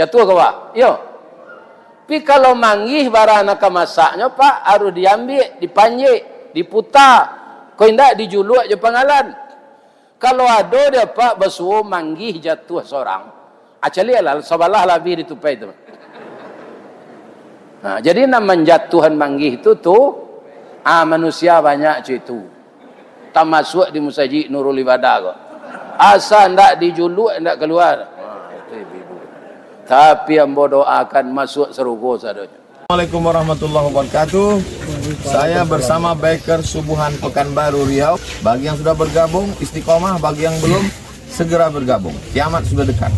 Jatuh ke Pak? Yo. Tapi kalau manggih barang nak masaknya Pak, harus diambil, dipanjik, diputar. Kau indak dijuluk je pangalan. Kalau ada dia Pak bersuruh manggih jatuh seorang. Acali lah, sabalah lebih ditupai itu. Nah, jadi nama jatuhan manggih itu manusia banyak itu. Tak masuk di Musajid Nurul Ibadah kok. Asal ndak dijuluk ndak keluar. Tapi yang doakan masuk surga sadonya. Assalamualaikum warahmatullahi wabarakatuh. Saya bersama Biker Subuhan Pekanbaru Riau. Bagi yang sudah bergabung istiqomah, bagi yang belum segera bergabung. Kiamat sudah dekat.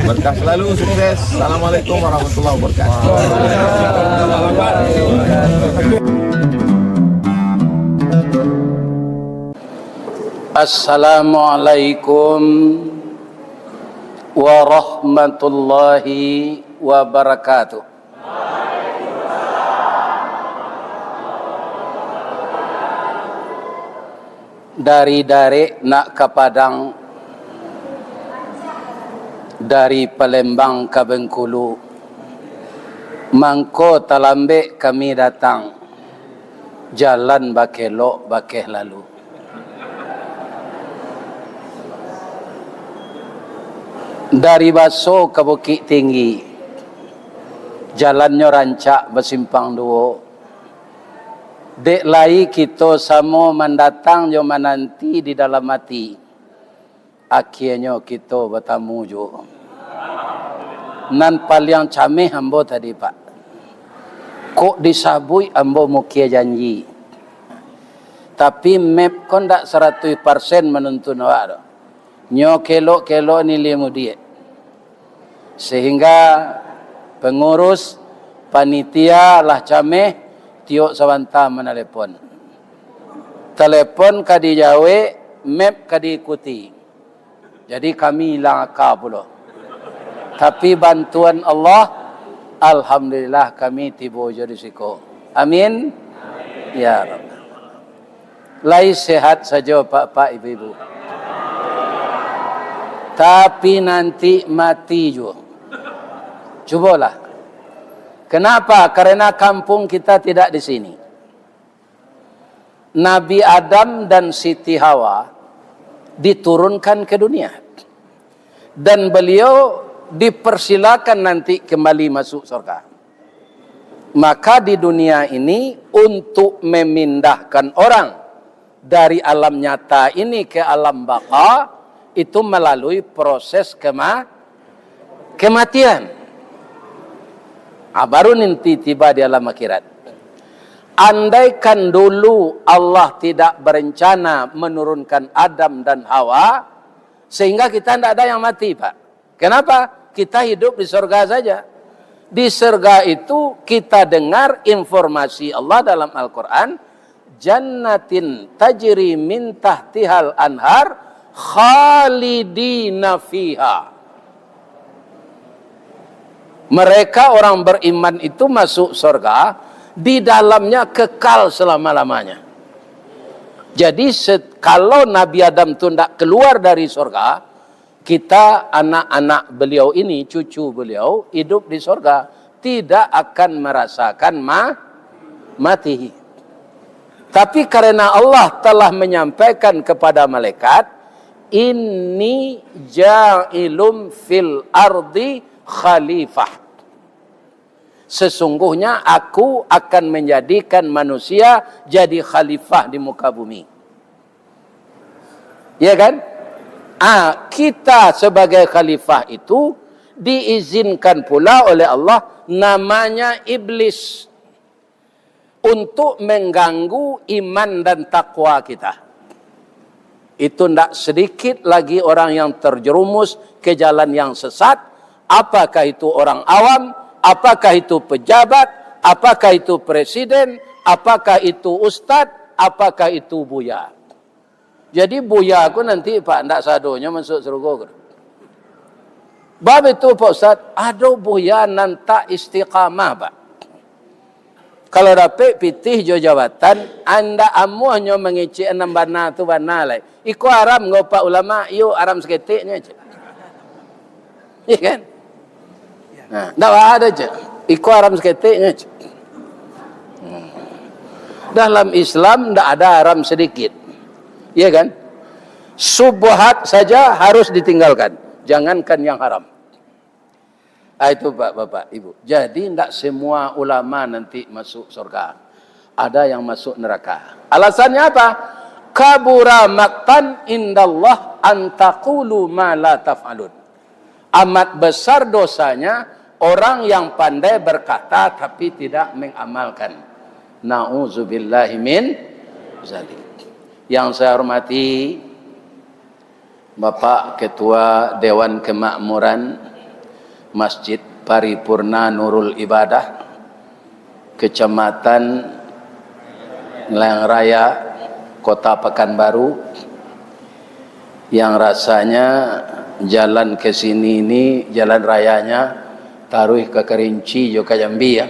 Berkah selalu, sukses. Assalamualaikum warahmatullahi wabarakatuh. Assalamualaikum warahmatullahi wabarakatuh. Dari nak ke Padang, dari Palembang ke Bengkulu, mangko talambek kami datang, jalan bakelok bakeh lalu. Dari Baso ke Bukit Tinggi, jalannya rancak bersimpang dua. Dek lai kita sama mendatang jo menanti di dalam hati. Akhirnya kita bertemu jo. Nan paling cameh ambo tadi Pak. Kok disabui ambo mukia janji. Tapi map kon dak 100% menuntun awak. Nyo kelok-kelok ni lemu dia. Sehingga pengurus panitia lah cameh tiok sawanta menelepon. Telepon kadi jawe, map kadi ikuti. Jadi kami hilang akal pula. Tapi bantuan Allah, alhamdulillah kami tiba jadi siko. Amin. Ya Rabb. Lai sehat saja Pak Ibu-ibu. Tapi nanti mati juga. Cubalah. Kenapa? Karena kampung kita tidak di sini. Nabi Adam dan Siti Hawa diturunkan ke dunia. Dan beliau dipersilakan nanti kembali masuk surga. Maka di dunia ini untuk memindahkan orang dari alam nyata ini ke alam baka, itu melalui proses kematian. Baru nanti tiba di alam akhirat. Andaikan dulu Allah tidak berencana menurunkan Adam dan Hawa, sehingga kita tidak ada yang mati Pak. Kenapa? Kita hidup di surga saja. Di surga itu kita dengar informasi Allah dalam Al-Quran, jannatin tajri min tahtihal anhar khalidina fiha. Mereka orang beriman itu masuk surga, di dalamnya kekal selama-lamanya. Jadi kalau Nabi Adam itu tidak keluar dari surga, kita anak-anak beliau ini, cucu beliau, hidup di surga, tidak akan merasakan mati. Tapi karena Allah telah menyampaikan kepada malaikat, inni ja'ilum fil ardi khalifah. Sesungguhnya aku akan menjadikan manusia jadi khalifah di muka bumi. Ya kan? Kita sebagai khalifah itu diizinkan pula oleh Allah, namanya iblis, untuk mengganggu iman dan takwa kita. Itu tidak sedikit lagi orang yang terjerumus ke jalan yang sesat. Apakah itu orang awam, apakah itu pejabat, apakah itu presiden, apakah itu ustadz, apakah itu buya. Jadi buya aku nanti Pak, tidak sadonya masuk surga. Bab itu Pak Ustadz, ada buya nanti istiqamah Pak. Kalau dapat pitih jo jabatan, anda amuhnya mengicik 6 bana tu bana lai. Iku haram ngopak ulama, iyo haram seketiknya je. Iya kan? Nah, tak ada je. Iko haram seketiknya je. Dalam Islam tidak ada haram sedikit. Iya kan? Subhat saja harus ditinggalkan. Jangankan yang haram. Itu Bapak, Ibu. Jadi tidak semua ulama nanti masuk surga. Ada yang masuk neraka. Alasannya apa? Kabura maqtan indallah antaqulu ma la taf'alun. Amat besar dosanya orang yang pandai berkata tapi tidak mengamalkan. Na'udzubillahi min zalik. Yang saya hormati Bapak Ketua Dewan Kemakmuran Masjid Paripurna Nurul Ibadah Kecamatan Ngelayang Raya Kota Pekanbaru, yang rasanya jalan ke sini ini jalan rayanya taruh ke Kerinci juga Jambi ya.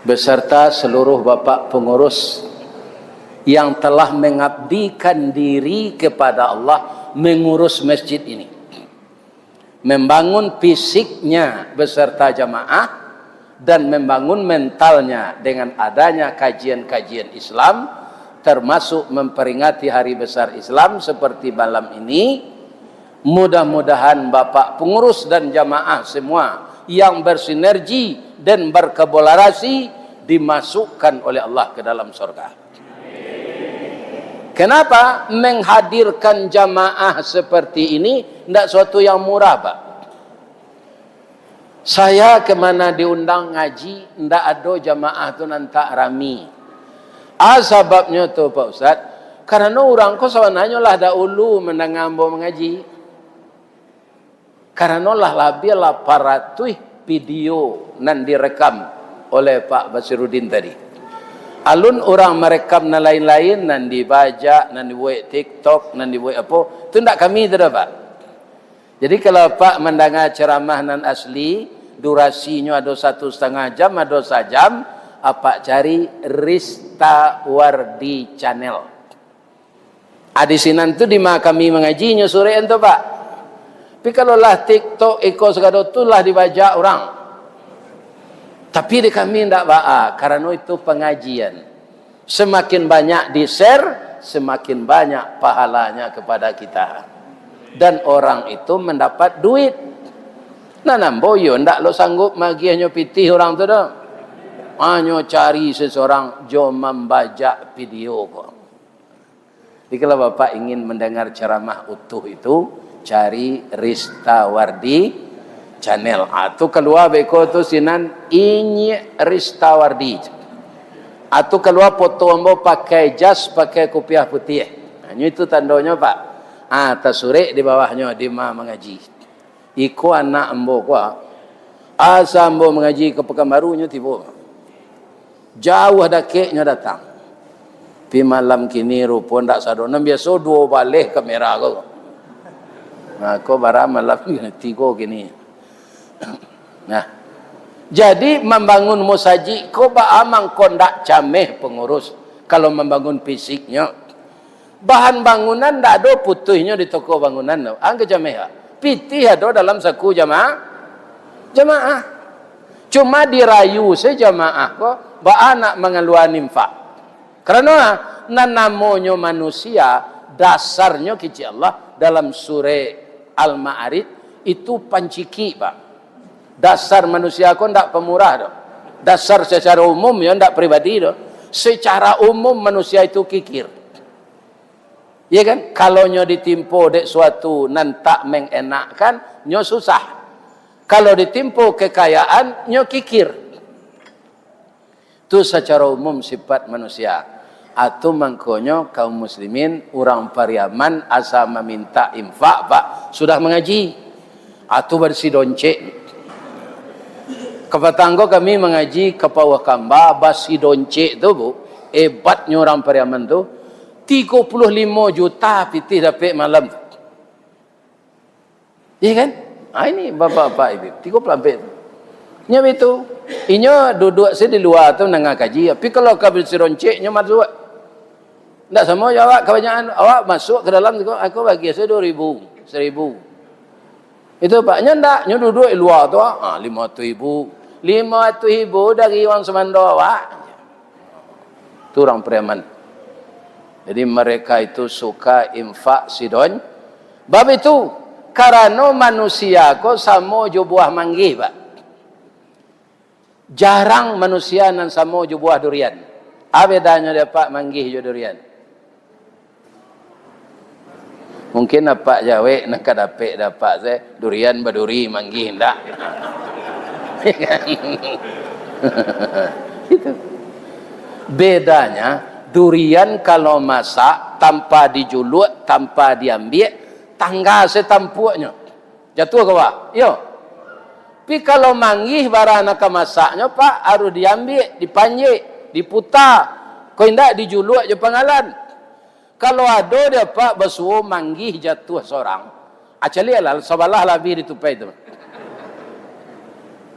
Beserta seluruh bapak pengurus yang telah mengabdikan diri kepada Allah mengurus masjid ini, membangun fisiknya beserta jamaah dan membangun mentalnya dengan adanya kajian-kajian Islam, termasuk memperingati hari besar Islam seperti malam ini. Mudah-mudahan bapak pengurus dan jamaah semua yang bersinergi dan berkolaborasi dimasukkan oleh Allah ke dalam surga. Kenapa menghadirkan jamaah seperti ini tidak suatu yang murah, Pak? Saya kemana diundang ngaji tidak ada jamaah tu nantak rami. Sebabnya tu Pak Ustaz, karena orang kau sebenarnya lah dahulu mendengambo mengaji. Karena lah lebih 800 video nan direkam oleh Pak Basirudin tadi. Alun orang merekam nan lain-lain, nan dibaca, nan dibuat TikTok, nan dibuat apa, itu tidak kami tidak, Pak. Jadi kalau Pak mendengar ceramah nan asli, durasinya ada 1,5 jam, ada 1 jam, apa cari Rista Wardi Channel. Di sini tu di mana kami mengajinya sore itu, Pak. Tapi kalau lah TikTok, segala tu lah dibaca orang. Tapi di kami tidak baca, karena itu pengajian. Semakin banyak di-share, semakin banyak pahalanya kepada kita. Dan orang itu mendapat duit. Nah, namboyo, tidak lo sanggup magiannya pitih orang tu dah. Hanya cari seseorang jom membaca video kok. Jadi kalau Bapak ingin mendengar ceramah utuh itu, cari Rista Wardi Channel. Atau keluar beko tu sinan Inyi Rista Wardi. Atau keluar foto ambo pakai jas, pakai kopiah putih. Itu tandanya, Pak. Tasure di bawahnya di ma mengaji. Iko anak ambo kuah. Asa ambo mengaji ke Pekanbarunya tiba. Jauh dakeknya datang. Pi malam kini rupa ndak sadona biasa 2 balik kamera kau. Nah, kau barang malam 3 gini. Nah, jadi membangun musaji kau amang kau ndak cameh pengurus. Kalau membangun fisiknya, bahan bangunan ndak ada putihnya di toko bangunan. Angke cameh ya. Pitih ada dalam saku jamaah. Cuma dirayu sejamaah kok anak mengeluarkan infak. Karena namanya manusia dasarnya kici Allah dalam surah Al-Ma'arij itu panciki, Pak. Dasar manusia kok ndak pemurah doh. Dasar secara umum ya ndak pribadi doh. Secara umum manusia itu kikir. Ya kan? Kalau nyo ditimpo dek suatu nan tak mengenakkan, nyo susah. Kalau ditimpo kekayaan, nyo kikir. Itu secara umum sifat manusia. Atau mangkonyo kaum muslimin, orang Pariaman asa meminta infak, Pak, sudah mengaji. Atau bersih doncek. Kepatanggo kami mengaji ke Pawakamba, basi doncek tu, Bu. Hebatnya orang Pariaman tu. 35 juta pitih dapat malam. Iya kan? Ini bapak-bapak ibu. 30 Nya itu. Inyo duduk saya di luar tu nengah kaji. Tapi kalau kabel sironceknya masuk. Tak semua jawab kebanyakan. Awak masuk ke dalam. Aku bagi saya 2,000. 1,000. Itu paknya ndak, nyo duduk di luar tu, 500,000. 500,000 dari orang Semando awak. Itu orang preman. Jadi mereka itu suka infak sidon. Bab itu, karena manusia ko samo jo buah manggih, Pak. Jarang manusia nan samo jo buah durian. Apa bedanya dapat manggih jo durian? Mungkin apa Jawa nak dapat saya durian baduri manggih ndak. Itu. Bedanya durian kalau masak tanpa dijuluk, tanpa diambil, tangga setampuknya. Jatuh ke bawah. Yo. Tapi kalau manggih barana ke masaknya Pak harus diambil, dipanjik, diputar. Kau ndak dijuluk je pangalan. Kalau ada dia Pak bersuruh manggih jatuh seorang, acali lah sebelah lebih ditupai itu.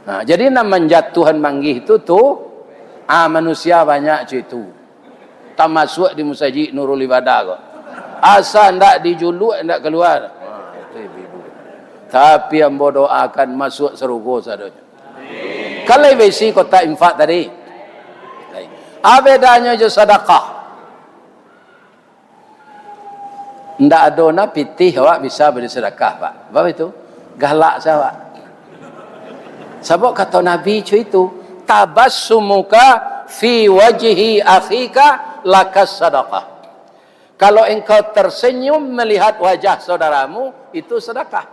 Nah, jadi nama jatuhan manggih itu tuh manusia banyak itu. Tak masuk di musajid Nurul Ibadah kok. Asal ndak dijuluk ndak keluar. Itu ibu. Tapi yang berdoakan masuk surga sadonya. Kalau besi kota infak tadi. Bedanya je sedekah. Ndak ada na pitih awak bisa beri sedekah, Pak. Apa itu? Galak saya, Pak. Sebab kata Nabi itu, tabassumuka fi wajhi akhika lakas sedekah. Kalau engkau tersenyum melihat wajah saudaramu, itu sedekah.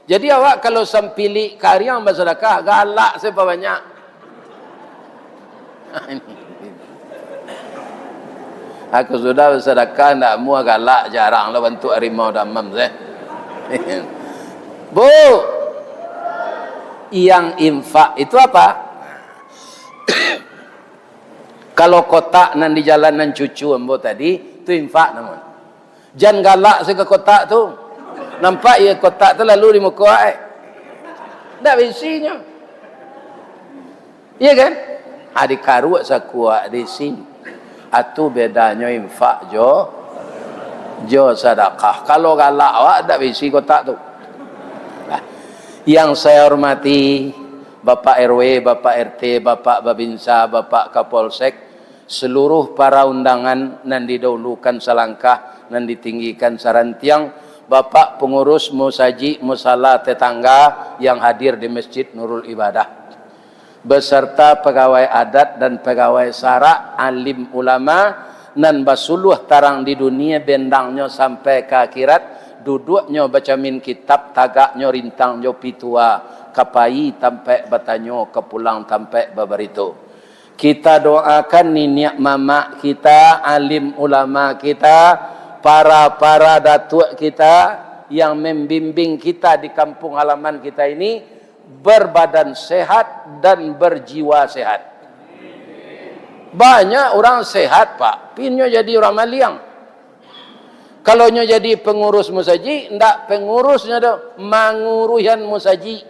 Jadi awak kalau sempili karya bersedekah, galak siapa banyak. Aku sudah bersedekah, tak muah galak, jarang lah bentuk harimau damam saya. Bu, yang infak itu apa? Kalau kotak nan di jalan nan cucu ambo tadi, itu infak namun. Jangan galak saya ke kotak tu. Nampak ya kotak tu lalu di muka tak bisinya. Iya kan? Adik karuak sakuak di sini. Atu bedanya infak jo sedekah. Kalau galak awak tak bisi kotak tu. Nah, yang saya hormati Bapak RW, Bapak RT, Bapak Babinsa, Bapak Kapolsek, seluruh para undangan nan didahulukan selangkah, nan ditinggikan sarantiang, Bapak pengurus musaji musala tetangga yang hadir di Masjid Nurul Ibadah, beserta pegawai adat dan pegawai sara, alim ulama, nan basuluh tarang di dunia bendangnya sampai ke akhirat, duduknya baca min kitab, tagaknya rintangnya pitua, kapai tampai batanyo kepulang tampai babarito. Kita doakan niniak mama kita, alim ulama kita, para datuk kita yang membimbing kita di kampung halaman kita ini berbadan sehat dan berjiwa sehat. Banyak orang sehat, Pak, pinnya jadi orang maliang. Kalau nya jadi pengurus musaji, ndak pengurusnya dah manguruhan musaji.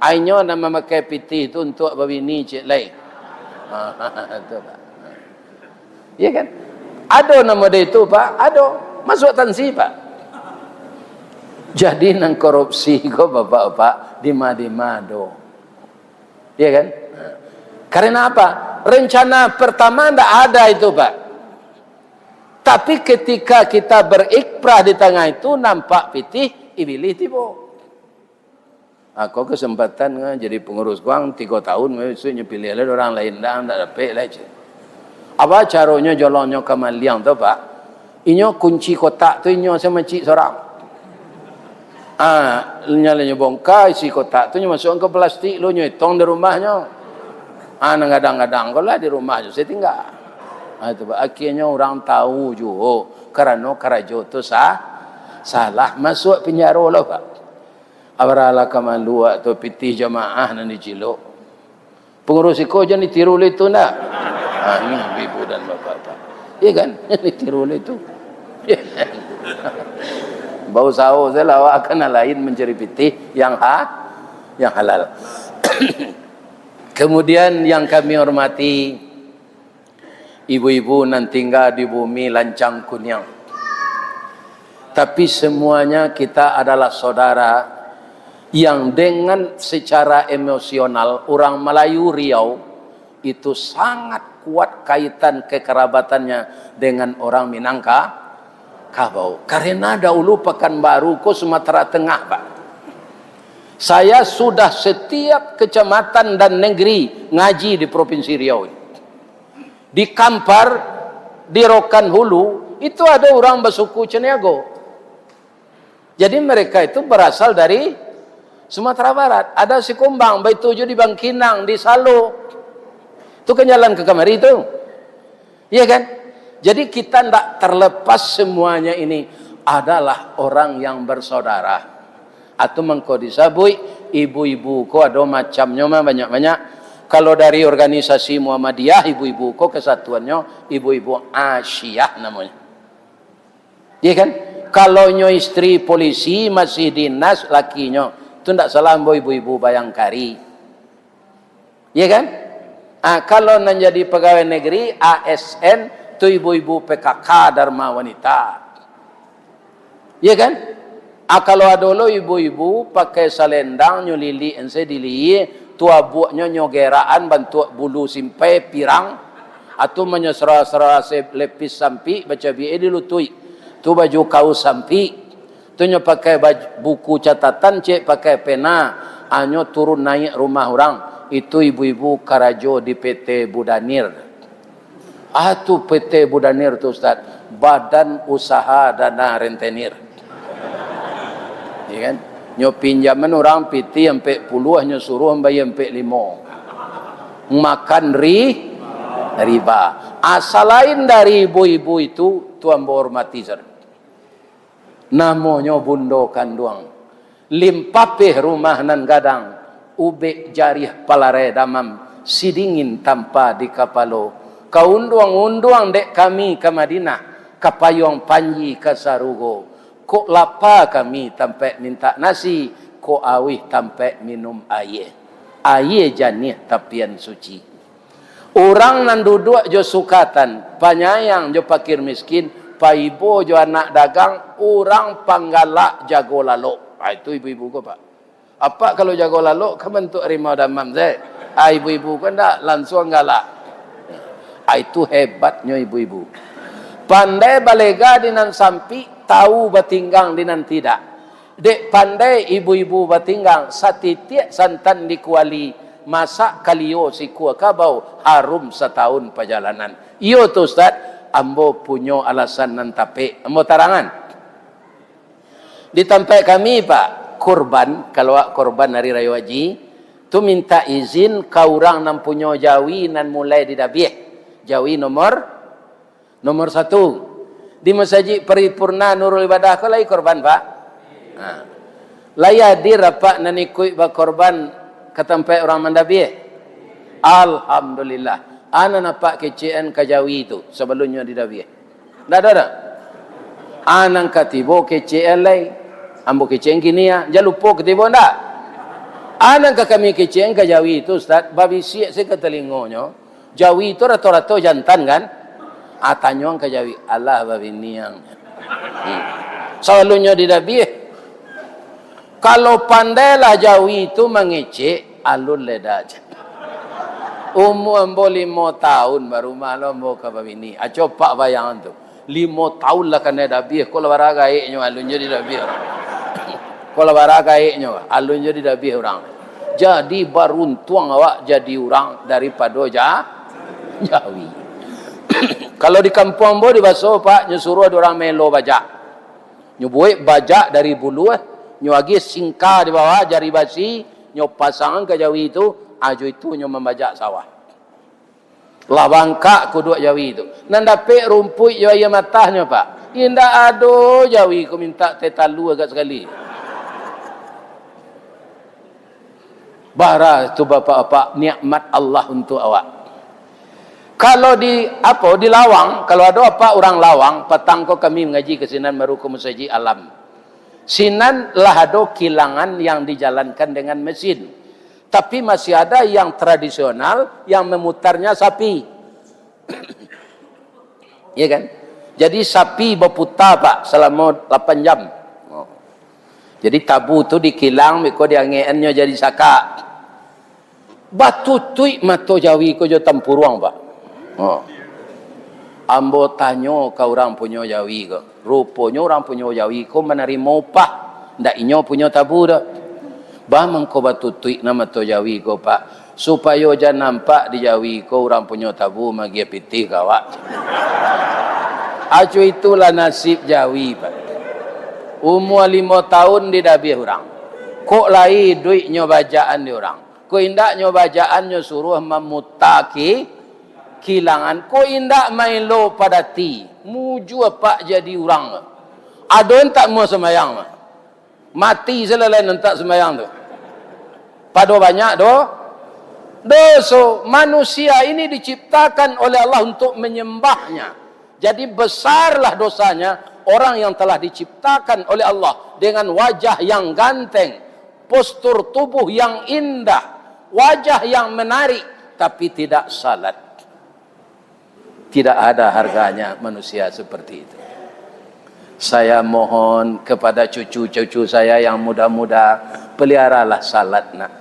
Ainyo nama memakai piti itu untuk babini cik lain. Itu, Pak. Iya kan? Ada nama dia itu, Pak. Ada. Masuk tansi, Pak. Jadi nang korupsi kok bapak-bapak di mado. Iya kan? Karena apa? Rencana pertama ndak ada itu, Pak. Tapi ketika kita berikrah di tengah itu nampak pitih, iblis tiba. Aku kesempatan jadi pengurus Guang 3 tahun, maksudnya pilih orang lain dah tak dapat lah. Apa caranya jalannya ke Maliang tu, Pak? Inyo kunci kotak tu inyo sama cik seorang. Nyalanya bongkar isi kotak tu inyo masukkan ke plastik lu inyo hitung di rumahnya. Ngadang-ngadang kalau di rumahnya saya tinggal. Itu Pak. Akhirnya orang tahu juga kerana kerajo tu salah masuk penjara lah, Pak. Abralah kamalu tu pitih jamaah nan dicilok. Pengurus iko jangan ditiru itu nak. Ini ibu dan bapak-bapak. Iya kan? Ditiru itu. Bau sawo saya lawak akan lain mencari pitih yang halal. Kemudian yang kami hormati ibu-ibu nan tinggal di bumi lancang kunyang. Tapi semuanya kita adalah saudara yang dengan secara emosional orang Melayu Riau itu sangat kuat kaitan kekerabatannya dengan orang Minangkabau. Karena dahulu Pekanbaru ke Sumatera Tengah, Pak. Saya sudah setiap kecamatan dan negeri ngaji di Provinsi Riau. Di Kampar, di Rokan Hulu, itu ada orang bersuku Ceniago. Jadi mereka itu berasal dari Sumatera Barat. Ada si Kumbang, Baituju di Bangkinang, di Salo. Itu kan jalan ke kamari itu. Iya kan? Jadi kita tidak terlepas semuanya ini adalah orang yang bersaudara. Atau mengko disabui ibu-ibu ko ada macamnya mah banyak-banyak. Kalau dari organisasi Muhammadiyah ibu-ibu ko kesatuannya ibu-ibu Asyiyah namanya. Iya kan? Kalau nyo istri polisi masih dinas lakinya itu tidak salah ibu-ibu Bayangkari. Iya kan? Kalau menjadi pegawai negeri ASN itu ibu-ibu PKK Dharma Wanita. Iya kan? Kalau ada lo ibu-ibu pakai salendang nyulili ense dili tua buaknya nyogeraan bantu bulu simpai pirang atau menyesera-sera lepis sampi baca biye dilutui tu baju kaus sampi tu nyo pakai buku catatan cek pakai pena anyo turun naik rumah orang itu ibu-ibu Karajo di PT Budanir. Tu PT Budanir tu Ustaz, Badan Usaha Dana Rentenir. Ya kan? Nyo pinjaman orang piti sampai puluh nyo suruh bayar sampai 5. Makan riba. Asal lain dari ibu-ibu itu tuan hormati sir. Namanya bundo kanduang. Limpapeh rumah nan gadang. Ube jarih palare damam. Sidingin tanpa di kapalo. Kaunduang-unduang dek kami ke Madinah. Kapayong panji ke Sarugo. Kok lapa kami tampai minta nasi, kok awih tampai minum air. Air janih tapian suci. Orang nan duduk jo sukatan, panyayang jo pakir miskin, paibo jo anak dagang, orang panggalak jago lalok. Itu ibu-ibu ko Pak. Apa kalau jago lalok, kamu bentuk rimau damam saya. Ibu-ibu ko ndak langsung galak. Itu hebatnya ibu-ibu. Pandai balega dinan sampi, tahu batinggang dinan tidak. Dek pandai ibu-ibu batinggang, satitiak santan dikuali, masak kalio si kuah kabau, harum setahun perjalanan. Iyo tu Ustaz, ambo punyo alasan nan tape. Ambo tarangan. Di tempat kami Pak, korban, kalau korban hari Raya Haji, tu minta izin ke orang nan punyo jawi nan mulai didabieh. Jawi nomor 1 di Masjid Paripurna Nurul Ibadah ko lay korban Pak. Laya dir apa nanikui ba korban katampai orang mandabi. Alhamdulillah. Ana napak kecian kajawi itu sebelumnya didabi. Dah ada. Anang katibo kecian lay. Ambo kecian kini ya. Jalupo katibo ndak. Anang ka kami kecian kajawi itu Ustaz babi siak se katelingonyo. Jawi itu rato-rato jantan kan? Atanyong kajawi Allah babiniang. Selalunya didabi. Kalau pandailah Jawi itu mengecek alun ledaj. Umur ambo 5 tahun baru malam ambo ka babini. Coba bayang tu. 5 tahun lah kena dabi. Kalau baraga nyo alunnya didabi orang. Kalau baraga nyo alunnya didabi orang. Jadi baruntuang awak jadi orang daripada Jawi. Kalau di kampung bo di baso Pak nyuruh ada orang melo bajak. Nyubuik bajak dari bulu nyuagi singka di bawah jari basi nyo pasangan ke Jawi itu aju itu nyo membajak sawah. Labangka kudu Jawi itu. Nan dapet rumput yo ya matahnya Pak. Indah ado Jawi ku minta tetalu agak sekali. Bara tu bapak-bapak nikmat Allah untuk awak. Kalau di Lawang, kalau ada apa orang Lawang, petang ko kami mengaji ke Sinan baru ke Masjid Alam. Sinan lah ada kilangan yang dijalankan dengan mesin. Tapi masih ada yang tradisional yang memutarnya sapi. Iya kan? Jadi sapi berputar Pak selama 8 jam. Oh. Jadi tabu tu dikilang miko dia ngeennya jadi sakak. Batu tuik mato Jawi ko jo tampuruang Pak. Oh. Ambo tanyo ka orang punya Jawi ko. Rupanya orang punya Jawi ko menerima upah. Ndak inyo punya tabu dah. Bah mengko batu tuik nama to Jawi ko Pak. Supaya jangan nampak di Jawi ko orang punya tabu magi pitih kawak. Acu itulah nasib Jawi Pak. Umur 5 tahun di dabih orang. Kok lai duit nyo bajaan di orang. Ko indak nyo bajaan nyo suruh memutaki kilangan. Ko indak main lo pada ti. Muju apa jadi orang. Adon tak mau semayang. Mati selesai nentak semayang tu. Pado banyak do. Doso manusia ini diciptakan oleh Allah untuk menyembahnya. Jadi besarlah dosanya orang yang telah diciptakan oleh Allah dengan wajah yang ganteng, postur tubuh yang indah, wajah yang menarik, tapi tidak salat. Tidak ada harganya manusia seperti itu. Saya mohon kepada cucu-cucu saya yang muda-muda, peliharalah salat nak.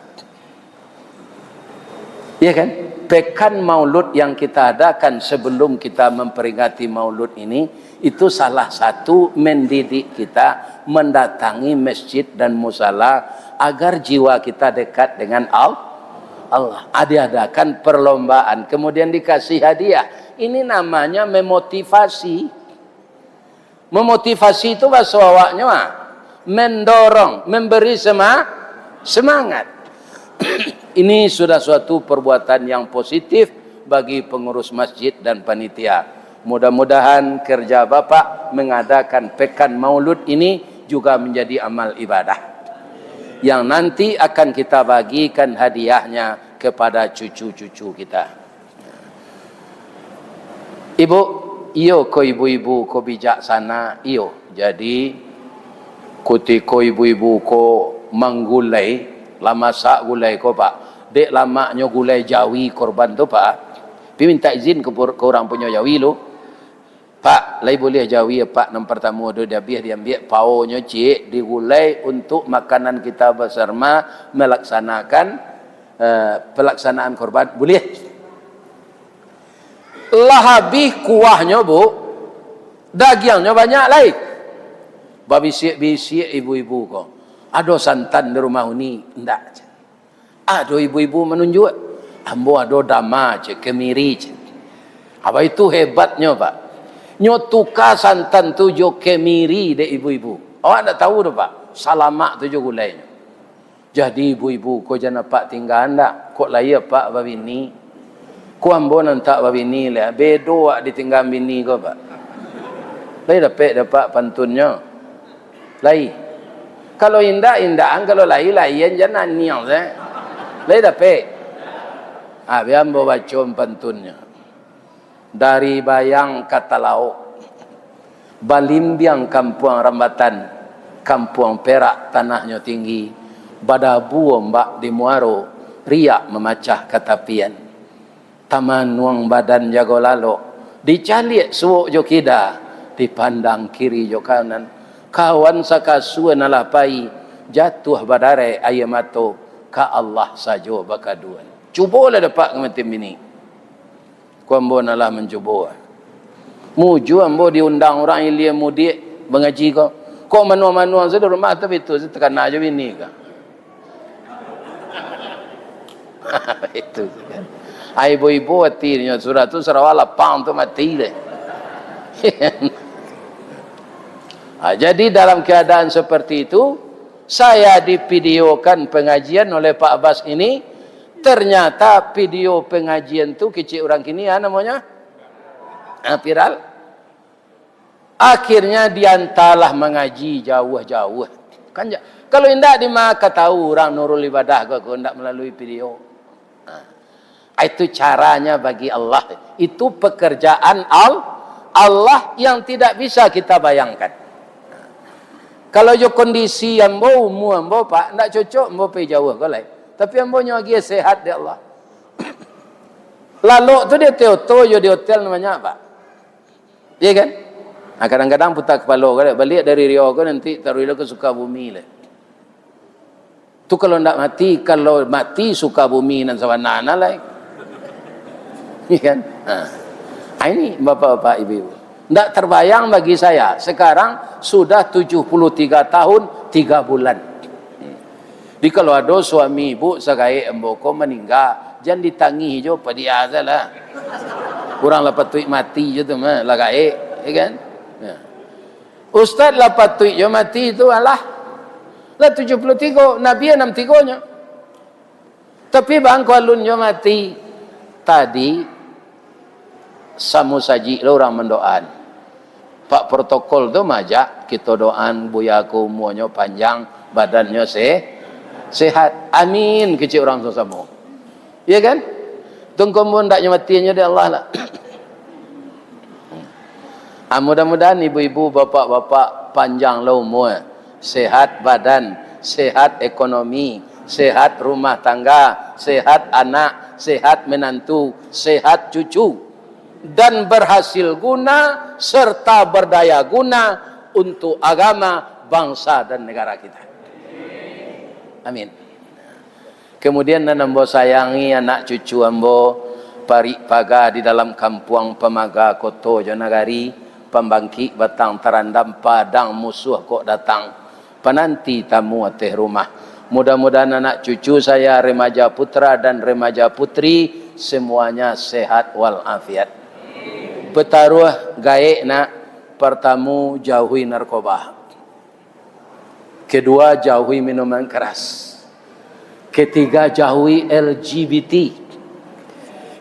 Ya kan? Pekan maulud yang kita adakan sebelum kita memperingati maulud ini, itu salah satu mendidik kita mendatangi masjid dan musala agar jiwa kita dekat dengan Allah. Diadakan perlombaan, kemudian dikasih hadiah. Ini namanya memotivasi. Memotivasi itu bahasa awaknya mendorong, memberi semangat. Ini sudah suatu perbuatan yang positif bagi pengurus masjid dan panitia. Mudah-mudahan kerja Bapak mengadakan pekan maulud ini juga menjadi amal ibadah yang nanti akan kita bagikan hadiahnya kepada cucu-cucu kita. Ibu, iyo ko ibu-ibu ko bijaksana, iyo. Jadi kutiko ibu-ibu ko manggulai, lama sak gulai ko Pak. Dek lamaknya gulai Jawi korban tu Pak. Pi minta izin ke orang punya Jawi lu. Pak, lai boleh Jawi Pak, nombor pertama tu dia ambil paunya cik digulai untuk makanan kita bersama melaksanakan pelaksanaan korban. Boleh? Lah habis kuahnya Bu, dagingnya banyak lain. Babisik-bisik ibu-ibu ko. Ada santan di rumah ni, ndak. Ada ibu-ibu menunjuk, ambo ada dama cik, kemiri cik. Apa itu hebatnya Pak? Nyotuka santan tujuh kemiri de ibu-ibu. Awak tak tahu tu Pak? Salamak tujuh gulainya. Jadi ibu-ibu ko jangan Pak tinggal ndak? Kok laya Pak babini? Ko ambo nantak babini lah. Bedo wak ditinggal bini ko Pak. Lai dapat pantunnya. Lai. Kalau indah-indahan, kalau lai-laian jangan niang saya. Lai dapat. Biar ambo baca pantunnya. Dari bayang kata lauk, balimbiang kampung Rambatan, kampung Perak tanahnya tinggi, badabu ombak di Muaro, riak memacah katapian, taman nuang badan jago lalo, dicalik suuk jo kida, dipandang kiri jo kanan, kawan sakasuan alapai, jatuh badare ayamato, ka Allah sajo bakaduan. Cubalah dapat ngemetim ini. Ku ambo nalah mencuba. Muju ambo diundang orang ilia mudik mengaji ko. Kok manu-manu saya di rumah tapi itu saya tekan aja bini ka. Itu kan. Ibu-ibu hatinya surat tu sarawak lapang tu mati deh. Jadi dalam keadaan seperti itu saya divideokan pengajian oleh Pak Abbas ini. Ternyata video pengajian tu kecil orang kini ya namanya viral. Akhirnya diantarlah mengaji jauh-jauh. Kan kalau indak dimaka tahu orang nurul ibadah kau indak melalui video. Itu caranya bagi Allah. Itu pekerjaan Allah yang tidak bisa kita bayangkan. Kalau jo kondisi ambo umur ambo Pak ndak cocok ambo pergi jauh kau lain. Tapi ambonya lagi sehat dia Allah. Lalu tu dia teoto yo di hotel namanya apa? Iya kan? Kadang-kadang putar kepala kan, balik dari Riau kan nanti taruhlah ke Sukabumi lah. Tu kalau mati Sukabumi dan Sawanana lah. Ini kan? Ini bapak-bapak ibu-ibu. Tidak terbayang bagi saya. Sekarang sudah 73 tahun 3 bulan. Jadi kalau ada suami ibu sekai emboko meninggal, jangan ditangi je pada dia salah. Kurang lah patut mati je tu mah lagai, kan? Ustaz lah patut je mati itu alah. Lah 73, Nabi 63-nya. Tapi bang alun je mati. Tadi samu saji lo orang mendoan. Pak protokol tu majak kita doan buyaku umuannya panjang, badannya sehat. Amin kecil orang sesama. Ya kan? Tunggu pun tak matinya dari Allah lah. Mudah-mudahan ibu-ibu, bapak-bapak panjang lah umur, sehat badan, sehat ekonomi, sehat rumah tangga, sehat anak, sehat menantu, sehat cucu, dan berhasil guna serta berdaya guna untuk agama, bangsa dan negara kita. Amin. Kemudian ambo sayangi anak cucu ambo parik paga di dalam kampung pemaga koto Jonagari, pembangkit batang terandam padang musuh kok datang, penanti tamu ateh rumah. Mudah-mudahan anak cucu saya remaja putra dan remaja putri semuanya sehat walafiat. Petaruh gaek nak, pertama jauhi narkoba, kedua jauhi minuman keras, ketiga jauhi LGBT,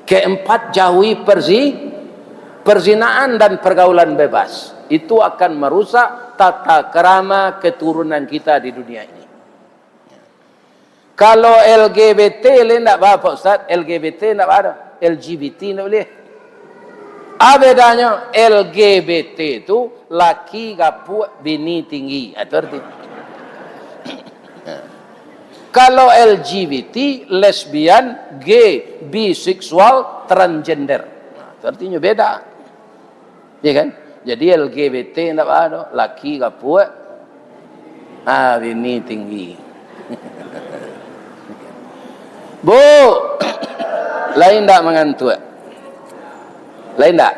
keempat jauhi perzinaan dan pergaulan bebas. Itu akan merusak tata krama keturunan kita di dunia ini. Kalau LGBT tidak apa Ustaz? LGBT tidak ada. LGBT tidak boleh. Apa bedanya? LGBT itu laki gapuk bini tinggi. Itu arti. Kalau LGBT lesbian, gay, biseksual, transgender. Itu artinya beda. Ya kan? Jadi LGBT tidak ada. Laki gapuk, bini tinggi. Bu, lain tak mengantuk? Lain tak?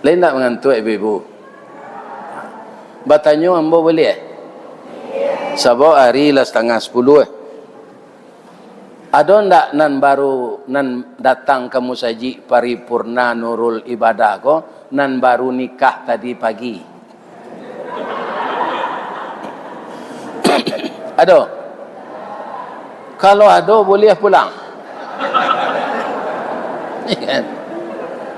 Lain tak mengantuk ibu-ibu? Batanyo ambo boleh? Sabau hari lah 9:30. Ada ndak nan baru nan datang ke musaji paripurna nurul ibadah ko nan baru nikah tadi pagi? Ada? Kalau ada boleh pulang.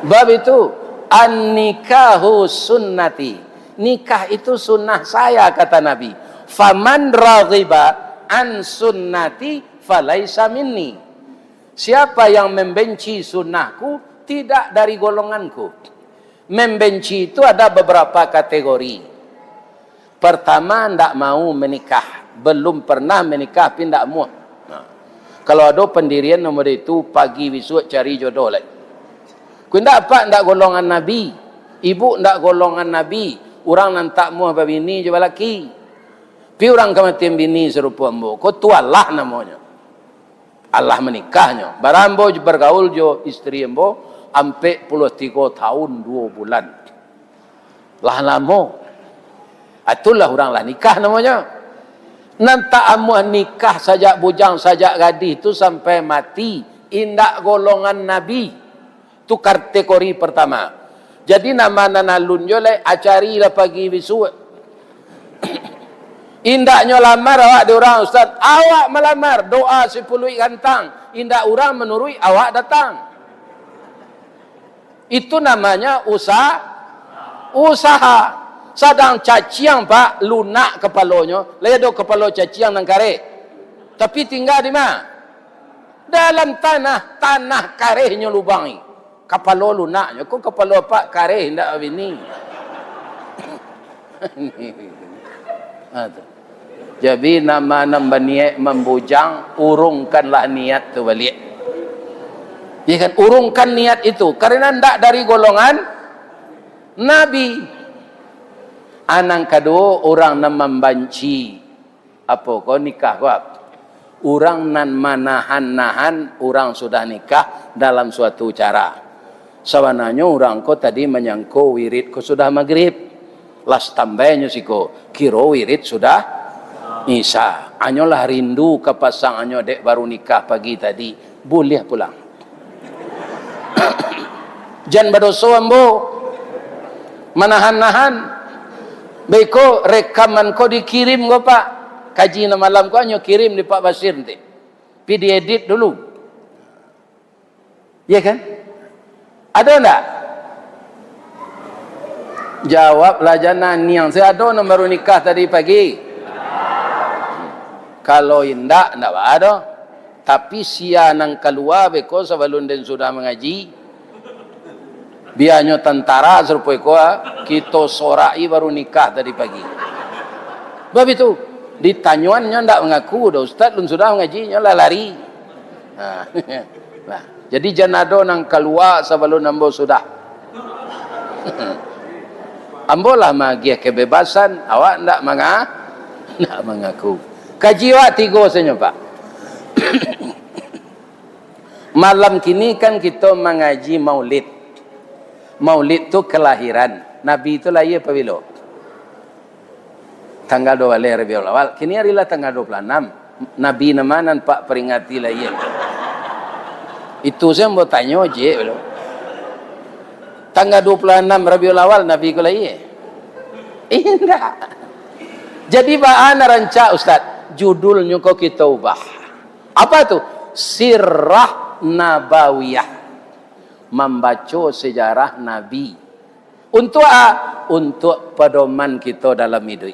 Bab itu an-nikahu sunnati. Nikah itu sunnah saya kata Nabi. Faman raghiba an sunnati falaisa minni. Siapa yang membenci sunnahku tidak dari golonganku. Membenci itu ada beberapa kategori. Pertama, ndak mau menikah, belum pernah menikah pindah muh. Kalau ada pendirian nomor itu pagi besok cari jodoh lagi. Ku ndak apa ndak golongan Nabi. Ibu ndak golongan Nabi. Orang nantak muh babini je laki. Pi orang kematian bini serupa ambo. Ko tu Allah namanya. Allah menikahnya. Barambo bergaul jo istri ambo ampe 33 tahun 2 bulan. Lah lama. Itulah orang lah nikah namanya. Nanti amuh nikah sajak bujang sajak gadis itu sampai mati indak golongan Nabi. Itu kategori pertama. Jadi nama nanalun yo le acari lah pagi besok. Indaknya lamar awak di orang Ustaz. Awak melamar doa 10 gantang. Indak orang menurui awak datang. Itu namanya usaha. Sadang caciang pak lunak kepalanya, ledo kepala caciang nang kare. Tapi tinggal di mana? Dalam tanah karehnya lubangi. Kepala lunaknya, kok kepala pak kareh ndak bini. Jadi nama niat membujang, urungkanlah niat tu balik. Ya kan, urungkan niat itu karena ndak dari golongan Nabi. Anang kedua, orang nan membanci. Apa kau nikah kau? Orang nan manahan-nahan orang sudah nikah dalam suatu cara. Sebenarnya orang kau tadi menyangko wirid kau sudah maghrib. Las tambahnya sih kau kiro wirid sudah Isa. Anyolah rindu ke pasangannya dek baru nikah pagi tadi. Boleh pulang. Jangan berdosa ambo. Menahan-nahan. Baiko rekaman kau dikirim kau pak. Kaji na malam kau hanya kirim di Pak Basir nanti. Pi diedit dulu. Ya kan? Ada enggak? Jawablah jangan yang saya ada nak baru nikah tadi pagi. Kalau indak ada. Tapi sia nang keluar beko sebelum dan sudah mengaji. Biarnya tentara serupai ko kita sorai baru nikah tadi pagi. Sebab itu ditanyuannya ndak mengaku dah ustaz lun sudah mengaji lah lari. Nah, jadi janado nang keluar sebelum ambo sudah. Ambo lah magi kebebasan, awak ndak mengaku. Kaji wak 3 saja Pak. Malam kini kan kita mengaji Maulid. Maulid tu kelahiran. Nabi itu lahir apabila? Tanggal 12 Rabiul Awal. Kini harilah tanggal 26. Nabi nama Pak peringati lahir. Itu saya mau tanya je belum. Tanggal 26 Rabiul Awal Nabi ku lahir. Enggak. Jadi bahan rancak Ustaz. Judulnya kau kita ubah. Apa tu? Sirah Nabawiyah. Membaca sejarah Nabi. Untuk apa? Untuk pedoman kita dalam hidup.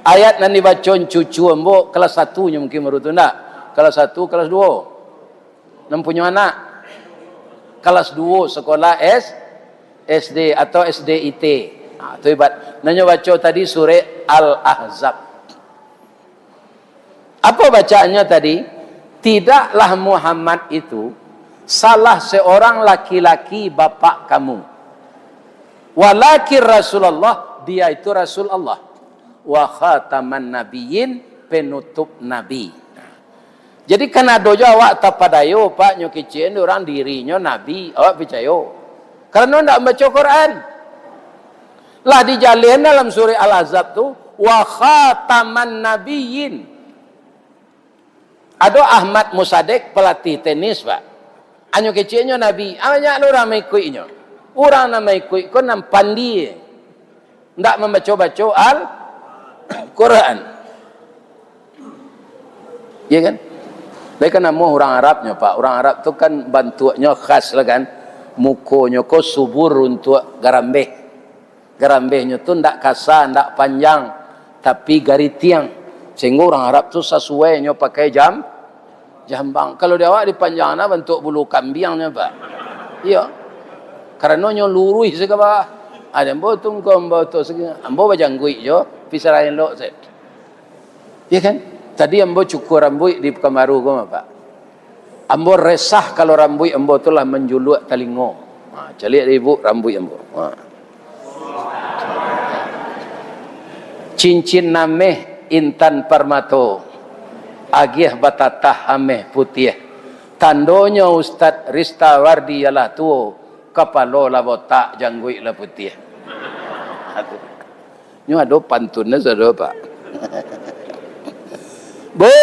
Ayat yang dibaca cucu ambo kelas 1 mungkin baru tu enggak? Kelas 1, kelas 2. Nam punya anak. Kelas 2 sekolah SD atau SDIT. Itu hebat. Nanya baca tadi surah Al-Ahzab. Apa bacaannya tadi? Tidaklah Muhammad itu salah seorang laki-laki bapak kamu. Walakin Rasulullah, dia itu Rasul Allah. Wa khataman nabiyyin, penutup nabi. Jadi karena dojo awak tapadayo pak nyokicien orang dirinya nabi, awak percaya. Karena ndak baca Quran. Lah dijalin dalam surah Al-Ahzab tu wa khataman nabiyyin. Ada Ahmad Musadek pelatih tenis pak. Anyo kecilnya nabi, banyak orang mengikutnya. Orang nama ikut kau nam pandi. Ndak membaca-baca Al-Quran. Ya kan? Mereka nama orang Arabnya Pak. Orang Arab tu kan bantuannya khas lah kan. Mukonya kau subur untuk garambeh. Garambehnya tu ndak kasar, ndak panjang, tapi garitiang. Sehingga orang Arab tu sesuainya pakai jambang. Kalau dia awak dipanjangnya bentuk bulu kambingnya Pak. Iya. Karena nyo lurus segala. Ada ambo tunggu ambo tu segala. Ambo bajanggui jo, pisarain lo set. Ya kan? Tadi ambo cukur rambut di Pekanbaru ko Pak. Ambo resah kalau rambut ambo tu lah menjuluk telingo. Calik ibu rambut ambo. Cincin nameh intan permato. Agih batatah ameh putih. Tandonya Ustaz Rista Wardi ialah tuo. Kapalo lah botak janggui lah putih. Ini ada pantunnya saudara Pak. Bu.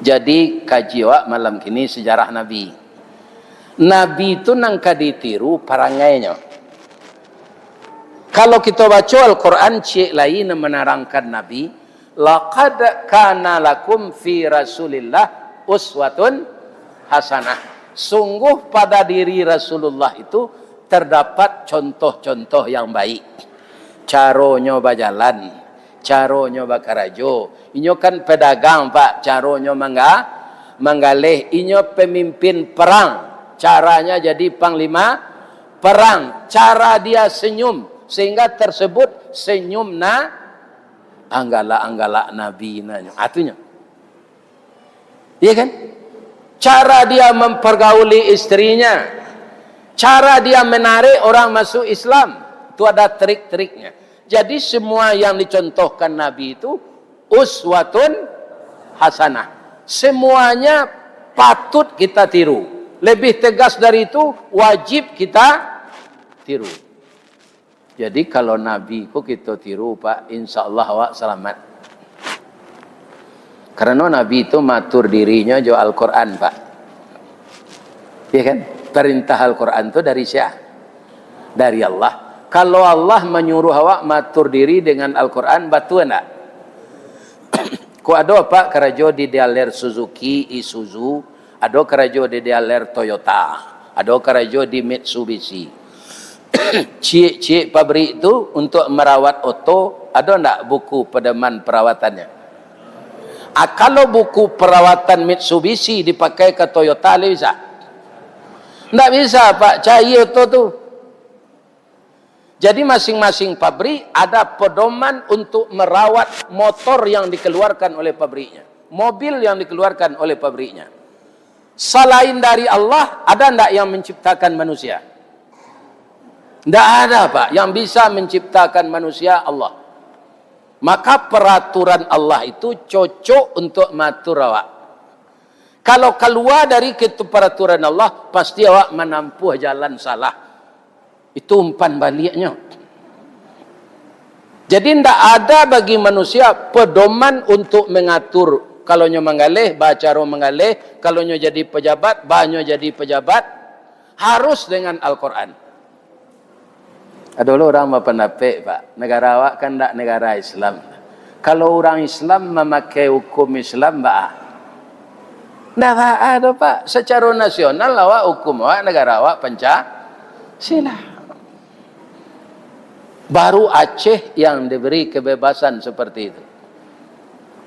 Jadi kaji wak malam kini sejarah Nabi. Nabi itu nangka ditiru parangainya. Kalau kita baca Al-Quran cik lain menerangkan Nabi. Laqad kana lakum fi Rasulillah uswatun hasanah. Sungguh pada diri Rasulullah itu terdapat contoh-contoh yang baik. Caronyo berjalan, caronyo bakarajo. Inyo kan pedagang Pak, caronyo manggaleh. Inyo pemimpin perang, caranya jadi panglima perang. Cara dia senyum, sehingga tersebut senyum anggala-anggala Nabi nanya. Artinya, iya kan? Cara dia mempergauli istrinya, Cara dia menarik orang masuk Islam, itu ada trik-triknya. Jadi semua yang dicontohkan Nabi itu uswatun hasanah. Semuanya patut kita tiru. Lebih tegas dari itu, wajib kita tiru. Jadi kalau Nabi ku kita tiru, Pak, insya Allah awak selamat. Karena Nabi itu matur dirinya jo Al-Quran, Pak. Iya kan? Perintah Al-Quran itu dari siapa? Dari Allah. Kalau Allah menyuruh awak matur diri dengan Al-Quran, batu enggak? Ku ada Pak kerajo di dialer Suzuki, Isuzu, ada kerajo di dialer Toyota, ada kerajo di Mitsubishi. Cik-cik pabrik itu untuk merawat oto, ada enggak buku pedoman perawatannya? Kalau buku perawatan Mitsubishi dipakai ke Toyota, bisa? Enggak bisa, Pak. Cahaya oto tuh. Jadi masing-masing pabrik ada pedoman untuk merawat motor yang dikeluarkan oleh pabriknya. Mobil yang dikeluarkan oleh pabriknya. Selain dari Allah, ada enggak yang menciptakan manusia? Enggak ada, Pak. Yang bisa menciptakan manusia Allah. Maka peraturan Allah itu cocok untuk matur awak. Kalau keluar dari peraturan Allah, pasti awak menempuh jalan salah. Itu umpan baliknya. Jadi tidak ada bagi manusia pedoman untuk mengatur. Kalau nyo mengalih, baca ro mengalih. Kalau nyo jadi pejabat, banyo jadi pejabat. Harus dengan Al-Quran. Ada orang berpendapat, Pak, negara awak kan tidak negara Islam. Kalau orang Islam memakai hukum Islam, Pak, tidak ada, Pak. Secara nasional awak hukum awak, negara awak Pancasila. Baru Aceh yang diberi kebebasan seperti itu.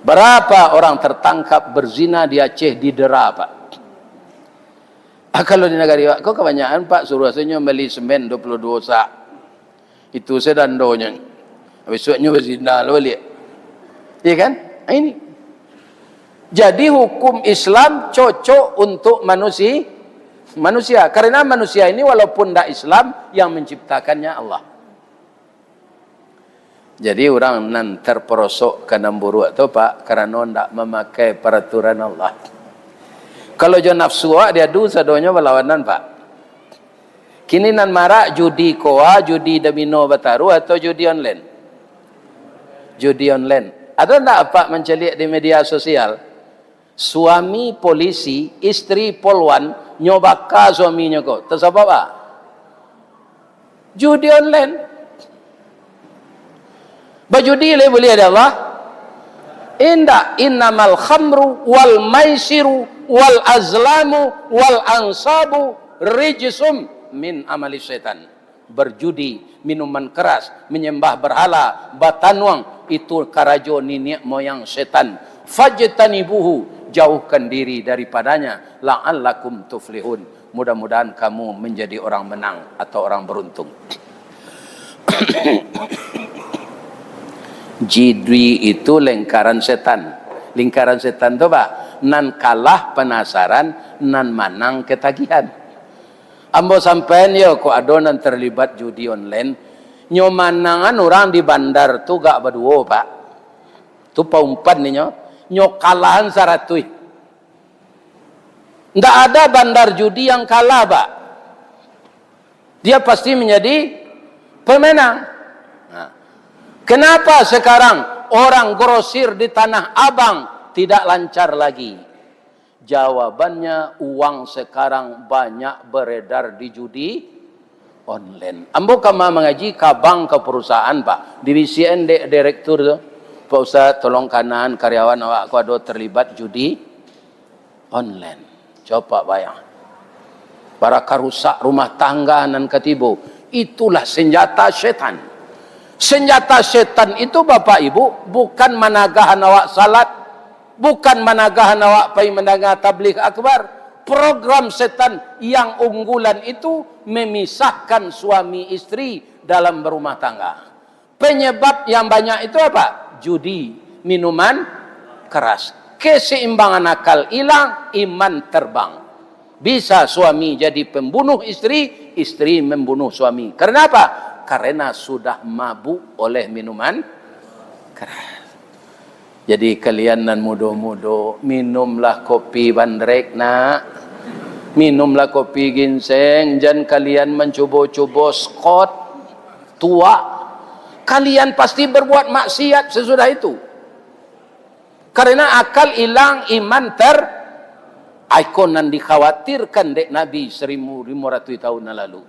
Berapa orang tertangkap berzina di Aceh didera, Pak? Kalau di negara kok kebanyakan, Pak, suruh saya beli semen 22 sak. Itu sedandonya. Besoknya berzina lo lihat. Iya kan? Ini. Jadi hukum Islam cocok untuk manusia. Karena manusia ini walaupun tidak Islam, yang menciptakannya Allah. Jadi orang nan terperosok ke buruk itu, Pak, karena tidak memakai peraturan Allah. Kalau dia nafsu, dia dosa doanya berlawanan, Pak. Kini nan marak judi koa, judi domino bataru atau judi online? Judi online. Ada tidak, Pak, mencelik di media sosial? Suami polisi, istri polwan, nyobaka suaminya kok. Terus apa, Pak? Judi online. Bajudi boleh ada Allah? Indah. Innamal khamru wal maisiru wal azlamu wal ansabu rijsum min amali setan. Berjudi, minuman keras, menyembah berhala, batanuang, itu karajo nenek moyang setan. Fajtanibuhu, jauhkan diri daripadanya, la'allakum tuflihun. Mudah-mudahan kamu menjadi orang menang atau orang beruntung. Jidwi itu lingkaran setan. Lingkaran setan itu, Pak, nan kalah penasaran, nan manang ketagihan. Ambo sampean yo kok adonan terlibat judi online, nyo manangan orang di bandar tu gak berdua, Pak. Tu paumpan nih nyo kalahan saratui. Ndak ada bandar judi yang kalah, Pak. Dia pasti menjadi pemenang. Nah, kenapa sekarang orang grosir di Tanah Abang tidak lancar lagi? Jawabannya, uang sekarang banyak beredar di judi online. Ambo kama mengaji kabang ke perusahaan, Pak. Divisi ND direktur tu. Pak Ustaz, tolong kanan karyawan awak aku ada terlibat judi online. Coba bayang. Para karusak rumah tangga nan ketibo. Itulah senjata setan. Senjata setan itu, Bapak Ibu, bukan managahan awak salat, bukan managahan awak pai mendengar tabligh akbar. Program setan yang unggulan itu memisahkan suami istri dalam berumah tangga. Penyebab yang banyak itu apa? Judi, minuman keras. Keseimbangan akal hilang, iman terbang. Bisa suami jadi pembunuh istri, istri membunuh suami. Karena apa? Karena sudah mabuk oleh minuman keras. Jadi kalian nan mudo-mudo, minumlah kopi bandrek nak. Minumlah kopi ginseng. Jangan kalian mencoba-coba skot tua. Kalian pasti berbuat maksiat sesudah itu. Karena akal hilang, iman ikon yang dikhawatirkan dek Nabi 1500 tahun lalu.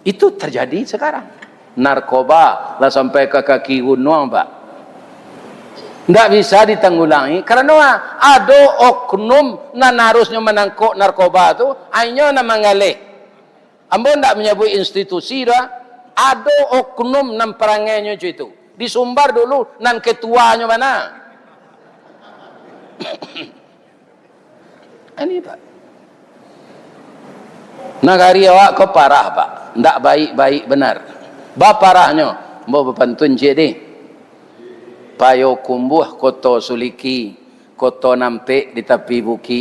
Itu terjadi sekarang. Narkoba lah sampai ke kaki gunung, Pak. Tidak bisa ditanggulangi karena ada oknum nan harusnya menangkap narkoba itu hanya nama mengalih. Ambo tidak menyebut institusi dah. Ada oknum nan perangainya itu. Disumbar dulu nan ketuanya mana? Ini Pak. Nagari awak kau parah Pak. Tidak baik-baik benar. Baparahnya. Mau berpantun jadi. Payo kumbuh koto suliki. Koto nampe di tepi buki.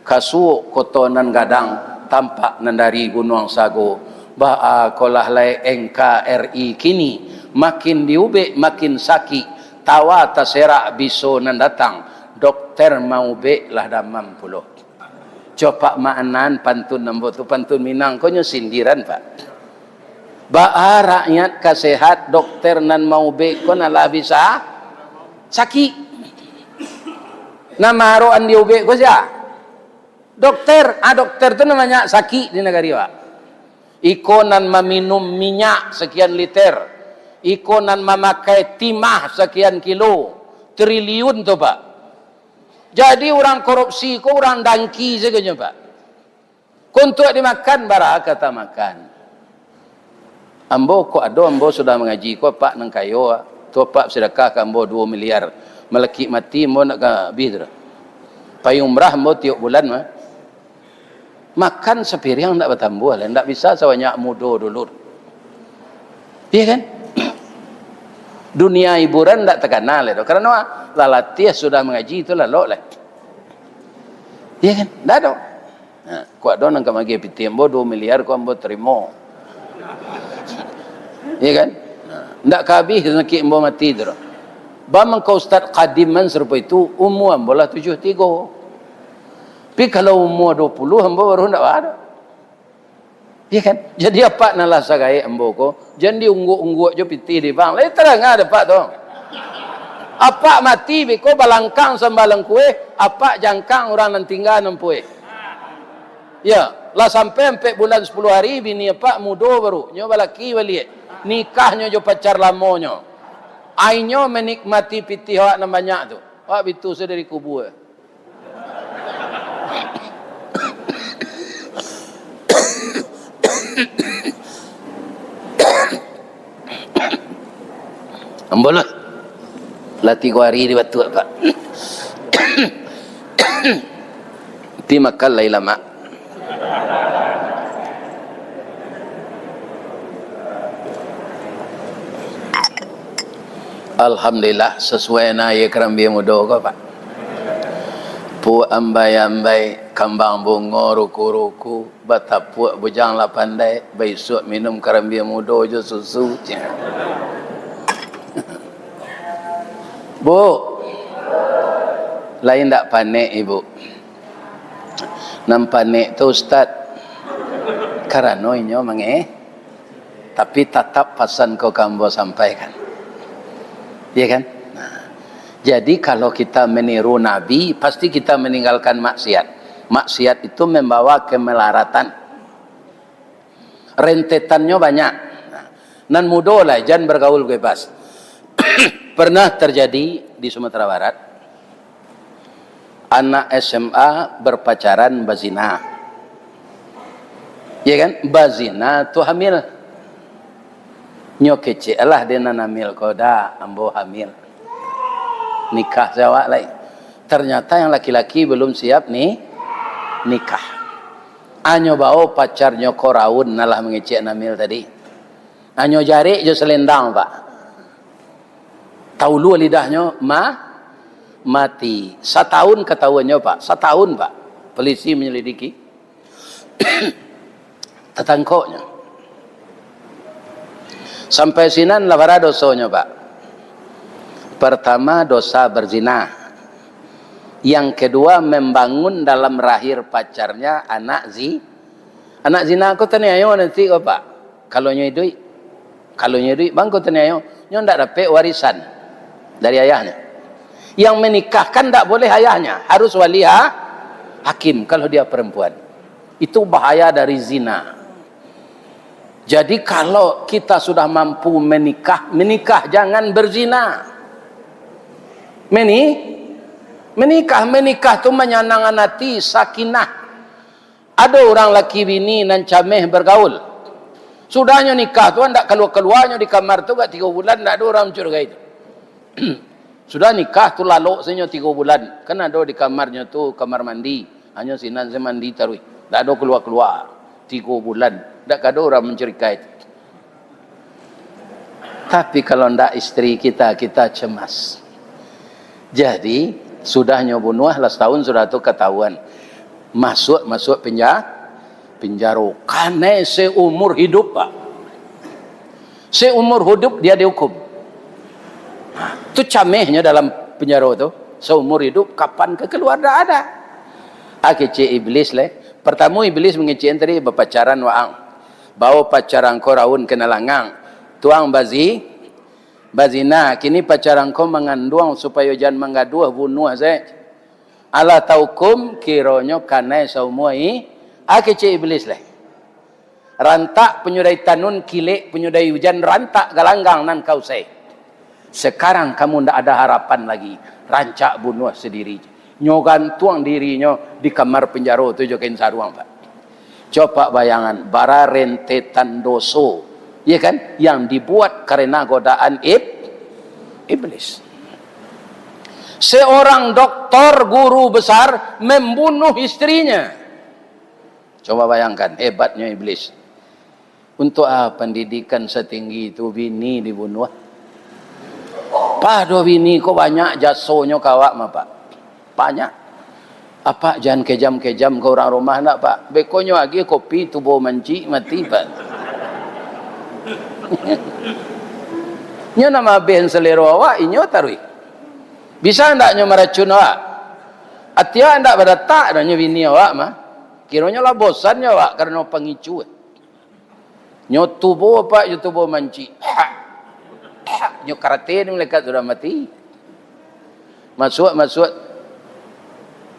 Kasuo koto nan gadang. Tampak nan dari gunung sago. Ba'a kolah lai NKRI kini. Makin diube makin sakit. Tawa taserak biso nan datang. Dokter mau be lah damam puluh. Coba maanan pantun nambo tu pantun Minang konyo sindiran Pak. Ba'a rakyat kasehat dokter nan mau be ko nalah bisa sakit. Nama roan diube ko siya. Dokter, dokter tu namanya sakit di negara Pak. Iko nan meminum minyak sekian liter. Iko nan memakai timah sekian kilo. Triliun tu Pak. Jadi orang korupsi ko orang dangki saja Pak. Untuk dimakan bara kata makan. Ambo ko ado ambo sudah mengaji ko Pak nang kayo tu Pak sedekah ka ambo 2 miliar. Meleki mati mo nak habis. Payumrah ambo tiap bulan mah. Makan sepiring tak bertambah lah. Tak bisa sebanyak mudo dulu. Iya kan? Dunia hiburan tak terkenal lah. Karena lalatiah sudah mengaji itu lalu lah. Iya kan? Tak ada. Kuat ada nak magi piti ambo 2 miliar ko ambo terima. Iya kan? Tak kabih nak ambo mati tu. Bamang kau Ustaz Qadiman serupa itu umur ambo lah 73. Tapi kalau umur 20 ambo baru tak ada. Ya kan? Jadi apa nalah sagai ambo ko? Jangan diungguk-ungguk je piti di bang. Lai terang ada Pak tu. Apa mati biko balangkang sambalang kue, apa jangkang orang nan tinggal nampue. Ya, lah sampai bulan 10 hari bini apa mudo baru. Nyo balaki balik. Nikahnya jo pacar lamonyo. Ainyo menikmati piti hak nan banyak tu. Wak bitu sedari kubur. Ambolah lah 3 hari di batu Pak. Ti makan lai lama. Alhamdulillah sesuai na ye kerambi mudo ko Pak. Pu ambai-ambai kambang bungo ruku-ruku batapuk bujang la pandai baisuk minum kerambi mudo je susu. Bu, lain tak panik ibu. Nam panik tu Ustaz. Karena inyo mange. Tapi tetap pesan kau kambo sampaikan. Ya kan? Nah, jadi kalau kita meniru Nabi, pasti kita meninggalkan maksiat. Maksiat itu membawa kemelaratan. Rentetannya banyak. Nan mudo lah, jangan bergaul bebas. Pernah terjadi di Sumatera Barat, anak SMA berpacaran bazina. Ya kan? Bazina tu hamil. Nyo kece lah dia nan hamil koda ambo hamil. Nikah jawab lain. Ternyata yang laki-laki belum siap nih nikah. Anyo bau pacarnya koraun nalah mengecek namil tadi. Anyo jari jo selendang Pak. Tahu lu lidahnya mati. 1 tahun ketahuannya Pak. 1 tahun Pak. polisi menyelidiki. Tetangkoknya. Sampai sinan lavara dosanya, Pak. Pertama, dosa berzina. Yang kedua, membangun dalam rahir pacarnya anak zina. Aku tanya ayo nanti kok, Pak. Kalau nyedui bang kau tanya ayo, nyo ndak dapat warisan dari ayahnya. Yang menikahkan ndak boleh ayahnya, harus wali hakim kalau dia perempuan. Itu bahaya dari zina. Jadi kalau kita sudah mampu menikah jangan berzina. Menikah tu menyenangkan hati, sakinah. Ada orang laki bini nan cameh bergaul. Sudahnya nikah tu ndak keluar-keluarnya di kamar tu gak 3 bulan, ndak ada orang mencurigai itu. Sudah nikah tu lalu senyo 3 bulan. Kan ada di kamarnya tu kamar mandi. Hanya sinan saya mandi tarui. Ndak ada keluar-keluar 3 bulan. Ndak ada orang mencurigai itu. Tapi kalau ndak istri kita cemas. Jadi sudahnya bunuh lah setahun sudah tu ketahuan. Masuk penjara. Karena seumur hidup, Pak. Seumur hidup dia dihukum. Itu camehnya dalam penjara itu. Seumur hidup kapan keluar dah ada. Kece iblis leh. Pertama iblis mengecek tadi berpacaran waang. Bawa pacaran ko raun kenalangang. Tuang bazina. Kini pacaran ko mengandung supaya jangan menggaduh bunuh saya. Allah taukum kironyo karena seumur kece iblis leh. Rantak penyudai tanun kilek penyudai hujan rantak galanggang nan kau say. Sekarang kamu ndak ada harapan lagi. Rancak bunuh sendiri. Nyo gantung dirinya di kamar penjara tu jokin saruang, Pak. Coba bayangan bara rentetan doso, ya kan? Yang dibuat karena godaan iblis. Seorang doktor guru besar membunuh istrinya. Coba bayangkan hebatnya iblis. Untuk pendidikan setinggi itu bini dibunuh. Pado bini kok banyak jasonyo kawak mah, Pak. Banyak. Apa jangan kejam-kejam ke orang rumah nak, Pak. Bekonyo lagi kopi tubuh manci mati, Pak. Nyo nama ben selero awak inyo tarui. Bisa ndak nyo meracun awak? Atia ndak badatak nyo bini awak mah. Kiranya lah bosan awak karena pengicu. Nyo tubuh apa? Nyo tubuh manci. Nyo karate ni mereka sudah mati. Masuk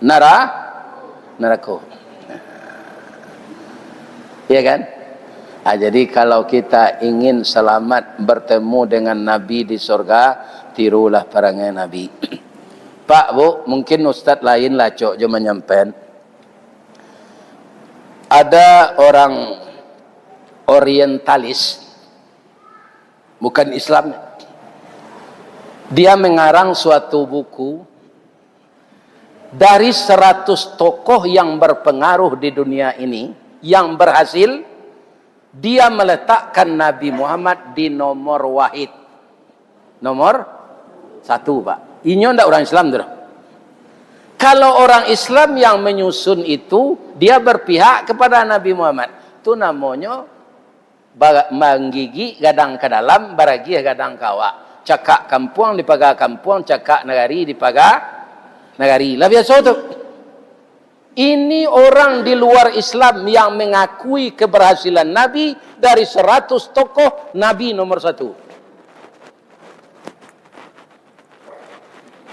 neraka. Iya kan? Jadi kalau kita ingin selamat bertemu dengan Nabi di surga, tirulah perangai Nabi. Pak, Bu, mungkin Ustaz lain lah cok je menyampaikan. Ada orang orientalis, bukan Islam. Dia mengarang suatu buku dari 100 tokoh yang berpengaruh di dunia ini, yang berhasil, dia meletakkan Nabi Muhammad di nomor wahid. Nomor 1, Pak. Ini ndak orang Islam tu. Kalau orang Islam yang menyusun itu, dia berpihak kepada Nabi Muhammad. Itu namanya menggigi gadang ke dalam, baragi gadang kawak. Cakak kampung dipaga kampung, cakak negari dipaga negari. Lah biasa tu. Ini orang di luar Islam yang mengakui keberhasilan Nabi. Dari 100 tokoh, Nabi nomor 1.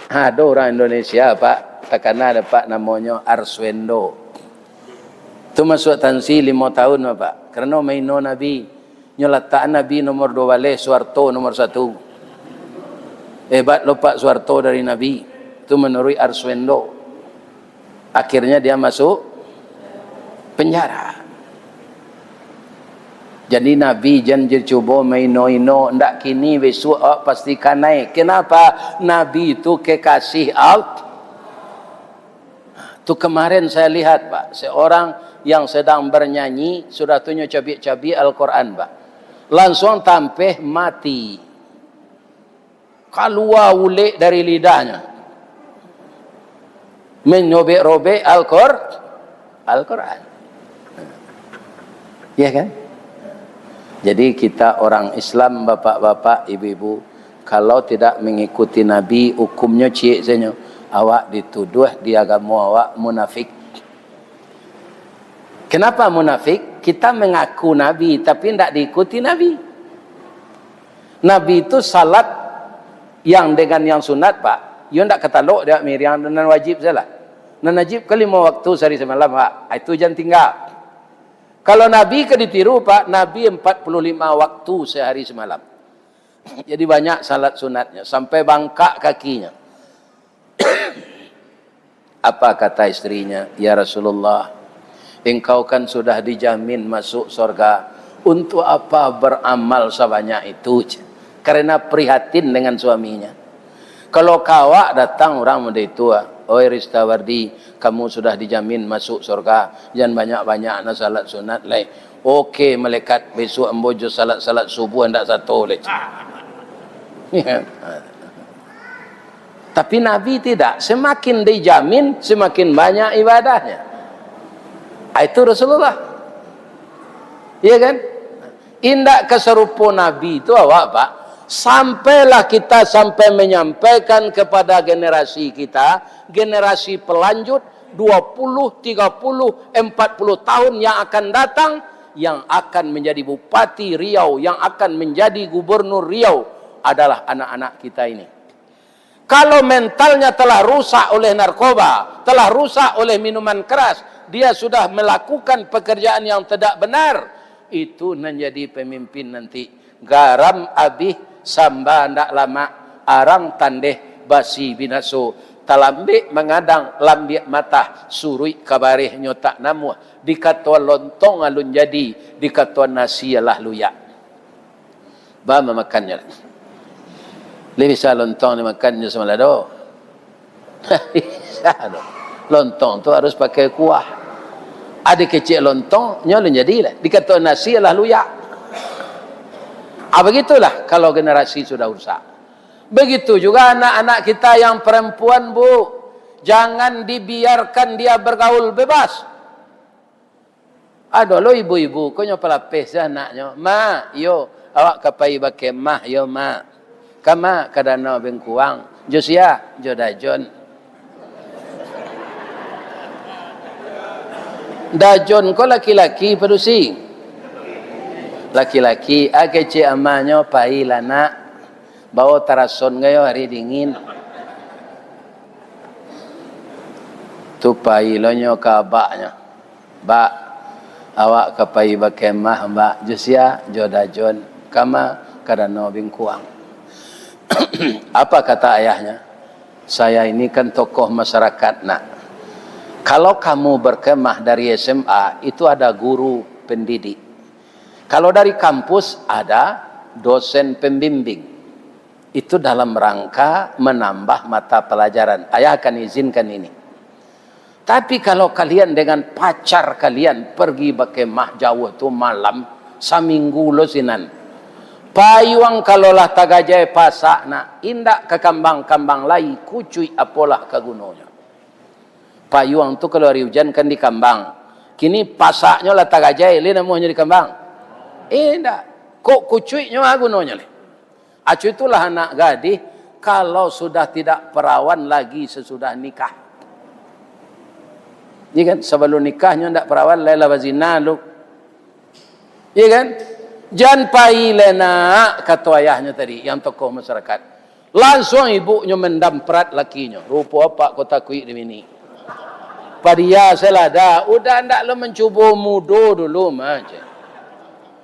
Ada orang Indonesia, Pak. Karena ada Pak namanya Arswendo. Itu masuk tansi 5 tahun, Pak. Karena maino Nabi. Nyolataan Nabi nomor 2 balik, Soeharto nomor 1. Hebat lo Pak Soeharto dari Nabi. Itu menurut Arswendo. Akhirnya dia masuk penjara. Jadi Nabi jangan coba maino-ino. Ndak kini besok pastikan naik. Kenapa? Nabi itu kekasih Allah. Itu kemarin saya lihat, Pak, seorang yang sedang bernyanyi sudah tunjuk cabi-cabi Al-Quran, Pak. Langsung tampeh mati. Keluar ulik dari lidahnya. Menyobek-robek Al-Quran. Ya kan? Jadi kita orang Islam, bapak-bapak, ibu-ibu, kalau tidak mengikuti Nabi, hukumnya cik saja. Awak dituduh di agama awak munafik. Kenapa munafik? Kita mengaku Nabi, tapi tidak diikuti Nabi. Nabi itu salat yang dengan yang sunat, Pak. You tidak ketaluk dia yang dan wajib salah. Dan wajib ke 5 waktu sehari semalam, Pak. Itu jangan tinggal. Kalau Nabi ke ditiru, Pak, Nabi 45 waktu sehari semalam. Jadi banyak salat sunatnya sampai bangkak kakinya. Apa kata istrinya? Ya Rasulullah, engkau kan sudah dijamin masuk surga. Untuk apa beramal sebanyak itu? Karena prihatin dengan suaminya. Kalau kawak datang orang muda tua, oi Ristawardi, kamu sudah dijamin masuk surga. Jangan banyak-banyak nak salat sunat lai. Okey malaikat, besok ambojo salat subuh hendak satu leh. Tapi Nabi tidak. Semakin dijamin, semakin banyak ibadahnya. Itu Rasulullah. Iya kan? Indak keserupa Nabi itu awak, Pak. Sampailah kita sampai menyampaikan kepada generasi kita, generasi pelanjut 20, 30, 40 tahun yang akan datang, yang akan menjadi Bupati Riau, yang akan menjadi Gubernur Riau adalah anak-anak kita ini. Kalau mentalnya telah rusak oleh narkoba, telah rusak oleh minuman keras, dia sudah melakukan pekerjaan yang tidak benar, itu menjadi pemimpin nanti. Garam abih samba ndak lama, arang tandeh basi binaso, talambik mengadang lambik mata, surui kabareh nyotak namu, dikatuan lontong alun jadi, dikatuan nasi lah luyak. Ba memakannya. Lebih bisa lontong dimakannya sama lado. Bisa do. Lontong tu harus pakai kuah. Ada kecil lontong, nyolong jadilah. Dikatuan nasi lah luyak. Begitulah kalau generasi sudah rusak. Begitu juga anak-anak kita yang perempuan, Bu. Jangan dibiarkan dia bergaul bebas. Aduh lo ibu-ibu, kau nyopa lapis anaknya. Ma, yo, awak kapai pakai mah, yo ma. Kama kadana bengkuang. Josia, jodajon. Dajon kau laki-laki perusi. Laki-laki agece amanyo pai lana bawa tarason ngayo hari dingin tu pai lonyo ka baknya bak awak ka pai bakemah mbak jusia jodajon kama kadano bingkuang. Apa kata ayahnya? Saya ini kan tokoh masyarakat nak. Kalau kamu berkemah dari SMA itu ada guru pendidik. Kalau dari kampus ada dosen pembimbing. Itu dalam rangka menambah mata pelajaran. Ayah akan izinkan ini. Tapi kalau kalian dengan pacar kalian pergi berkemah jauh tu malam, saminggu lo sinan. Payuang kalau lah tagajai pasak nak, indak ke kambang-kambang lai, kucuy apolah ke gunungnya. Payuang tu kalau hari hujan kan di kambang. Kini pasaknya lah tagajai, li namanya di kambang. Indak. Kok kucuynya gunungnya li. Acu itulah anak gadis kalau sudah tidak perawan lagi sesudah nikah. Ini kan sebelum nikahnya tidak perawan lela bazina lu. Iya kan? Jangan pai lena kata ayahnya tadi yang tokoh masyarakat. Langsung ibunya mendamprat lakinya. Rupa apa kau takui di sini? Padia selada, udah ndak lo mencuba mudo dulu aja.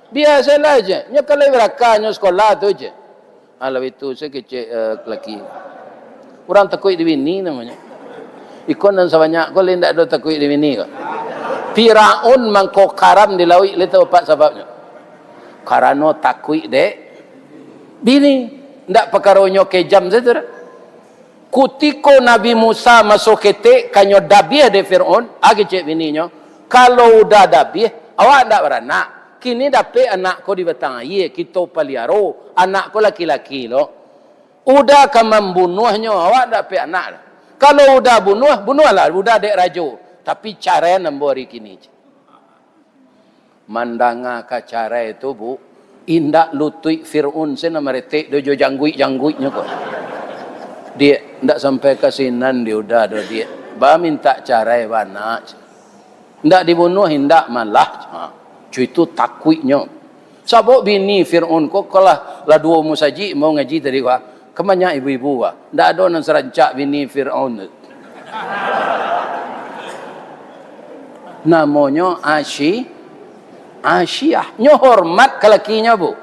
Biasalah aja. Nya kalau berakanya sekolah tu aja. Alah itu saya kecil laki. Orang takui di sini namanya. Ikon dan sebanyak kau lendak do takui di sini kau. Firaun mangko karam di laut le tahu pak sebabnya. Karena takui dek bini ndak pekaronyo kejam saja. Kutiko Nabi Musa masuk ketik kanyo dabiah de Firaun agi cek bininya. Kalau udah dabiah awak ndak beranak. Kini dapat anak ko di batang air kita peliaro anak ko laki-laki lo. Udah ke membunuhnya awak dapat anak. Kalau udah bunuhlah udah dek rajo. Tapi cara nambo hari kini. Mandanga ka cara itu bu, indak lutui Fir'un sena meretik dojo jangguik-jangguiknya kok. Dia ndak sampai kasinan dia udah do dia. Ba minta cara bana. Ndak dibunuh hindak malah. Cuy itu takwiknya. Sabok bini Fir'un kok kalah la dua musaji mau ngaji tadi gua. Kemanya ibu-ibu gua. Ndak ada nang serancak bini Fir'un. Namanya Asyiyah. Nyo hormat ke lakinya bu.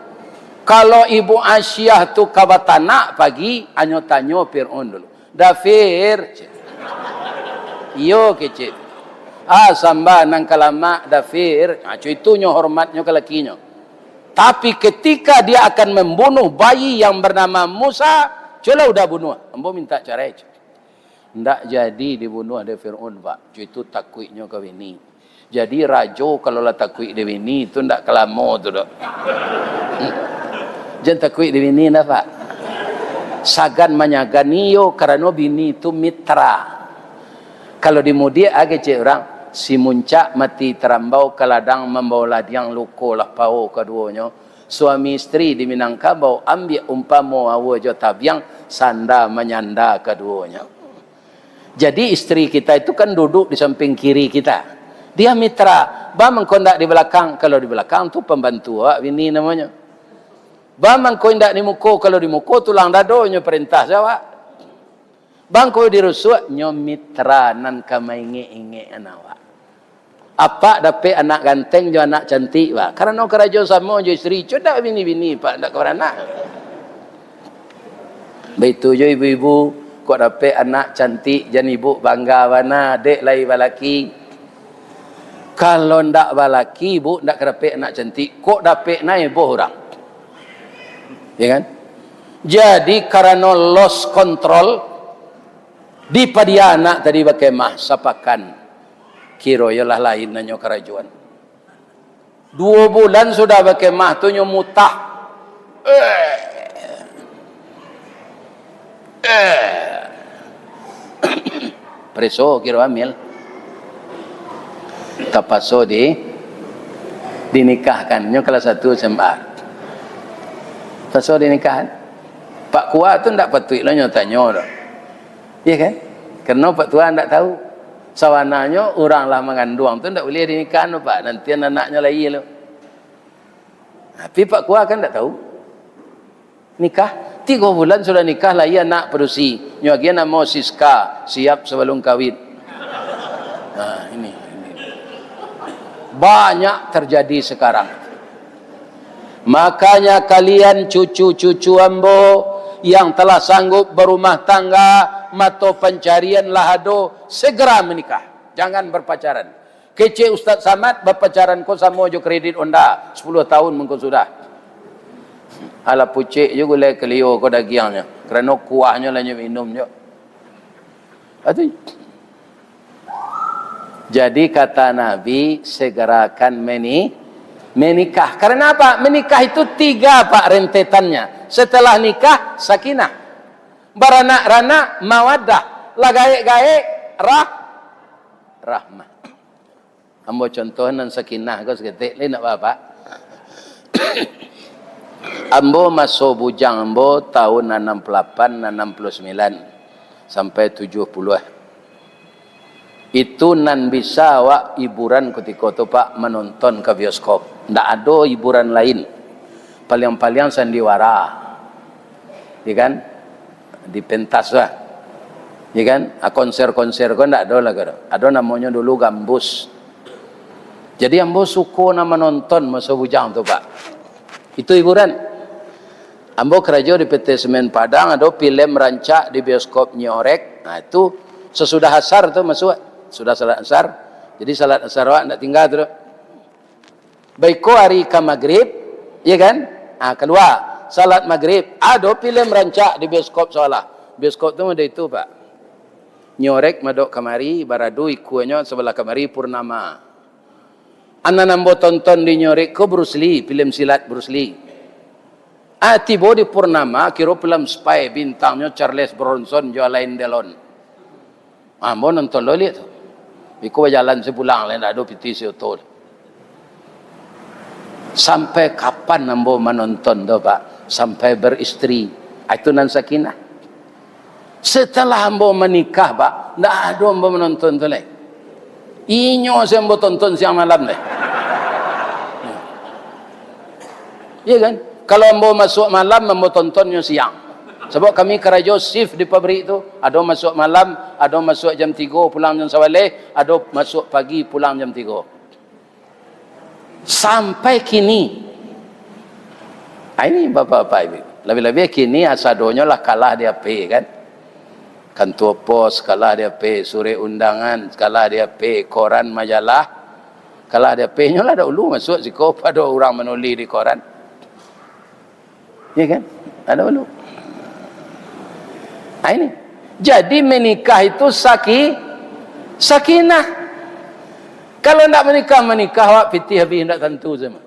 Kalau ibu Asyiyah tu kabatana pagi, anyo tanyo Fir'un dulu. Dafir. Iyo kecil. Samba nang kalama dafir. Itu nyo hormatnya ke lakinya. Tapi ketika dia akan membunuh bayi yang bernama Musa, coba udah bunuh. Ambo minta cara itu. Ndak jadi dibunuh ada Fir'un pak. Itu takwiknya ke bini. Jadi rajo kalau lah takwik di bini itu ndak kelamo tu dok. Jangan takwik di bini dah pak. Sagan manyaganiyo karena bini itu mitra. Kalau di mudi agak cik orang si muncak mati terambau keladang membawa ladiang luko lah pau keduanya. Suami istri di Minangkabau ambil umpamo awo jo tabiang sanda menyanda keduanya. Jadi istri kita itu kan duduk di samping kiri kita. Dia mitra. Ba mengkondak di belakang. Kalau di belakang tu pembantu bini namanya. Ba mengkondak di muko. Kalau di muko tulang dado nyo perintah Jawa. Bangko dirusuk nyo mitra nan kamainge-inge anawa. Apa dapat anak ganteng jo anak cantik ba. Karena kerajo sama jo istri. Codak bini-bini pak ndak anak. Begitu jo ibu-ibu kok dapat anak cantik jan ibu bangga wana dek lai balaki. Kalau ndak balaki ibu ndak dapat anak cantik, kok dapat naik boh orang. Ya kan? Jadi karena lost control di padia anak tadi bakemah sapakan kiro yalah lain nanyo kerajuan. 2 bulan sudah bakemah tu nyo mutah. Preso kiro amil. Tapaso dinikahkan nyo kelas 1 SMA. Paso dinikahkan. Pak Kuat tu ndak patut lo nyo tanyo dah. Iya kan? Karena Pak Tua ndak tahu. Sawananya orang lah mengandung tu ndak boleh dinikahkan Pak. Nanti anaknya lagi lo. Tapi Pak Kuat kan ndak tahu. Nikah 3 bulan sudah nikah lah ia anak perusi. Nyo lagi nama Siska, siap sebelum kawin. Nah, ini. Banyak terjadi sekarang. Makanya kalian cucu-cucu ambo yang telah sanggup berumah tangga, mato pencarian lahado, segera menikah. Jangan berpacaran. Kece Ustaz Samad berpacaran ko sama jo kredit Honda 10 tahun mengko sudah. Ala pucik jo gule kelio ko dagiangnya. Kerana kuahnya lah minum jo. Jadi kata Nabi segerakan menikah. Karena apa? Menikah itu 3 pak rentetannya. Setelah nikah sakinah, baranak-ranak mawaddah, lagaik-gaik rahmah. Ambo contohnya sakinah kau seketik lain nak apa? Ambo masuk bujang ambo tahun 68 69 sampai 70. Itu nan bisa awak hiburan ketika itu pak menonton ke bioskop. Ndak ada hiburan lain. Paling-paling sandiwara. Ya kan? Di pentas lah. Ya kan? Konser-konser kan ndak ada lah. Ada namanya dulu gambus. Jadi ambo suko nama nonton masa bujang tu pak. Itu hiburan. Ambo kerja di PT Semen Padang, ada film rancak di bioskop Nyorek. Nah itu sesudah asar tu masuk. Sudah salat asar. Jadi salat asar awak nak tinggal tu. Baiko hari ke maghrib, ya kan? Kedua, salat maghrib. Ada film rancak di bioskop soalah. Bioskop tu ada itu pak. Nyorek madok kamari, baradu ikuannya sebelah kamari Purnama. Anak nambo tonton di Nyorek ko Bruce Lee, film silat Bruce Lee. Tiba di Purnama, kira film spy bintangnya Charles Bronson, jo Alain Delon. Ambo nonton lo lihat tu. Iko jalan sepulang lain ada piti sioto. Sampai kapan ambo menonton tu Pak? Sampai beristri. Itu nan sakinah. Setelah ambo menikah Pak, ndak ada ambo menonton tu lagi. Inyo saya ambo tonton siang malam deh. Iya kan? Kalau ambo masuk malam, ambo tontonnya siang. Sebab kami kerja shift di pabrik tu, ada masuk malam, ada masuk jam 3 pulang jam 11, ada masuk pagi pulang jam 3. Sampai kini. Ini bapak-bapak ibu. Lebih-lebih kini asadonya lah kalah dia pay kan. Kantor pos kalah dia pay, surat undangan kalah dia pay, koran majalah kalah dia pay-nya lah dahulu masuk siko pada orang menulis di koran. Ya kan? Ada dulu. Ini. Jadi menikah itu sakinah. Kalau tidak menikah awak pitih habis tidak tentu sama.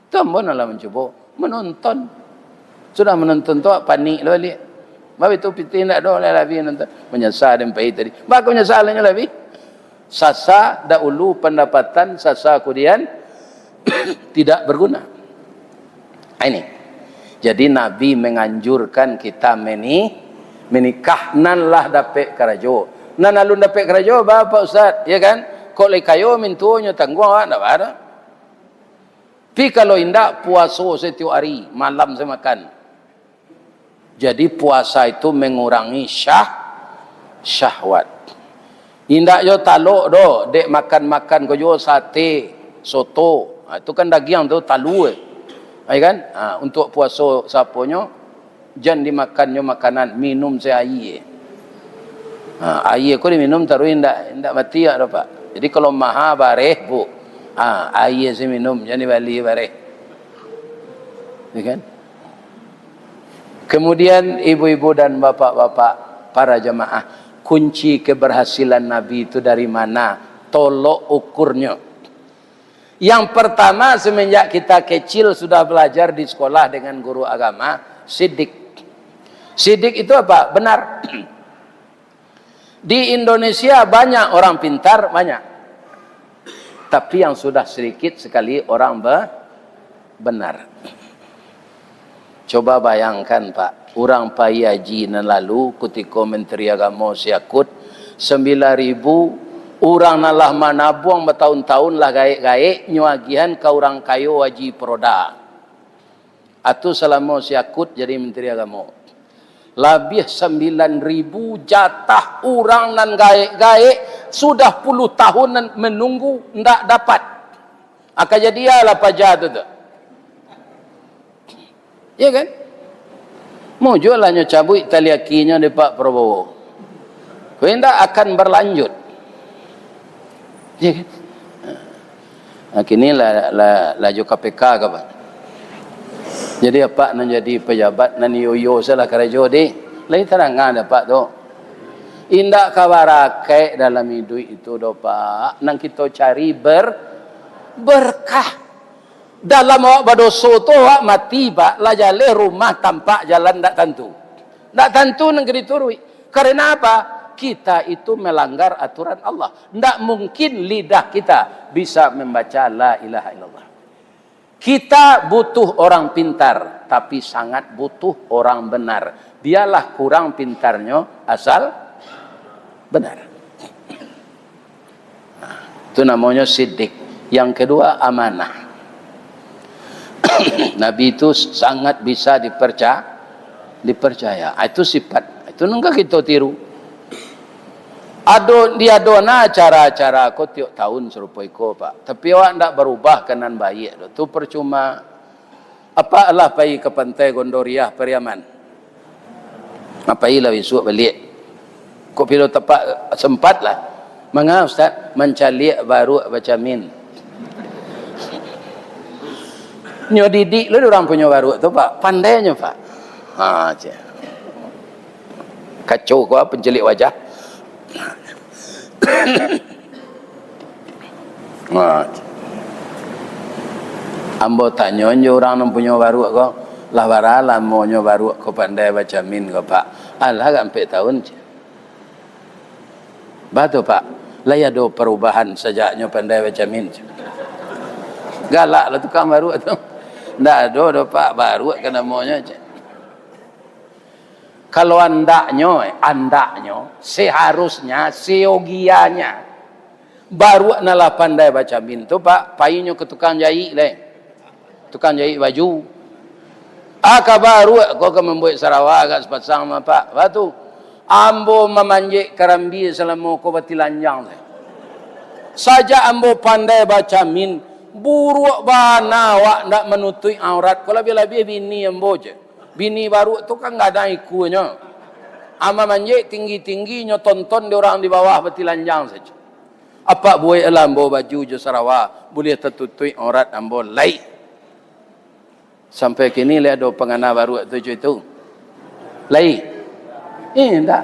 Tuan lah mencoba menonton. Sudah menonton tu panik lah balik. Bapak itu pitih tidak ada lah lebih nonton. Menyesal dan pahit tadi. Maka menyesalnya lebih. Sasa dahulu pendapatan, sasa kemudian tidak berguna. Ini. Jadi Nabi menganjurkan kita menikah nan lah dapat kerajo. Nan alun dapat kerajo Bapak Ustaz, ya kan? Kok le kayo mintunya tangguh enggak ada. Tapi kalau indak puasa setiap hari, malam saya makan. Jadi puasa itu mengurangi syahwat. Indak yo taluk do, dek makan-makan ko yo sate, soto. Itu kan daging tu talu. Ya kan? Untuk puasa saponyo jangan dimakannya makanan, minum saya air. Air ko diminum taruh indak mati ya Pak. Jadi kalau maha bareh bu, air saya minum, jangan bali bareh. Ya kan? Kemudian ibu-ibu dan bapak-bapak para jemaah, kunci keberhasilan Nabi itu dari mana? Tolok ukurnya. Yang pertama semenjak kita kecil sudah belajar di sekolah dengan guru agama, sidik. Sidik itu apa? Benar. Di Indonesia banyak orang pintar, banyak. Tapi yang sudah sedikit sekali orang benar. Coba bayangkan Pak, orang pai haji nan lalu ketika Menteri Agama siakut 9.000 orang nalah manabuang bertahun-tahun lah gaik-gaik nyuagihan ke orang kayo haji proda. Atau selama siakut jadi Menteri Agama. Lebih 9.000 jatah orang nan gaik-gaik sudah puluh tahun nan menunggu ndak dapat. Akan jadi lah pajak tu. Ya kan? Mau jualannya cabut taliakinya di Pak Prabowo. Hendak akan berlanjut. Ya kan? Kini laju KPK ke Pak. Jadi apa nak jadi pejabat nan yoyo salah kerja di. Lain terangan dah Pak tu. Indak kawarakai dalam hidup itu do Pak. Nang kita cari berkah. Dalam awak berdosa tu awak mati Pak. Lah jalan rumah tampak jalan tak tentu. Tak tentu negeri turui. Karena apa? Kita itu melanggar aturan Allah. Tak mungkin lidah kita bisa membaca la ilaha illallah. Kita butuh orang pintar. Tapi sangat butuh orang benar. Biarlah kurang pintarnya asal benar. Itu namanya sidik. Yang kedua amanah. Nabi itu sangat bisa dipercaya. Itu sifat. Itu nunggu kita tiru. Dia dona cara-cara aku tiap tahun serupa iko Pak. Tapi awak tidak berubah kanan baik. Itu percuma. Apa Allah pergi ke pantai Gondoriah Periaman. Apa ilah besok balik. Kok pilih tepat sempat lah. Mengapa Ustaz? Mencalik baru baca min. Nyo didik lu orang punya baru tu Pak. Pandainya Pak. Kacau kau pencelik wajah. Ambo tanya orang yang punya baru kau. Lah baralah mau nyo baru kau pandai baca min kau Pak. Alah sampai tahun. Batu Pak. Lah ya do perubahan sejaknya pandai baca min. Galak lah tukang baru tu. Ndak ada pak baru kan namanya. Kalau andaknya seharusnya seyogianya baru nalah pandai baca min tu pak payunyo ke tukang jahit le. Tukang jahit baju. Aka baru kau ke membuat Sarawak agak sepasang sama pak. Batu ambo memanjik kerambi selama kau batilanjang le. Saja ambo pandai baca min buruk bana wak ndak menutup aurat. Kalau lebih-lebih bini ambo je. Bini baru tu kan enggak ada ikunya. Ama manjik tinggi-tingginya tonton di orang di bawah batilanjang saja. Apa buai ambo baju je Sarawak boleh tertutup aurat ambo lai. Sampai kini le ada pengana baru itu. Lai. Enggak.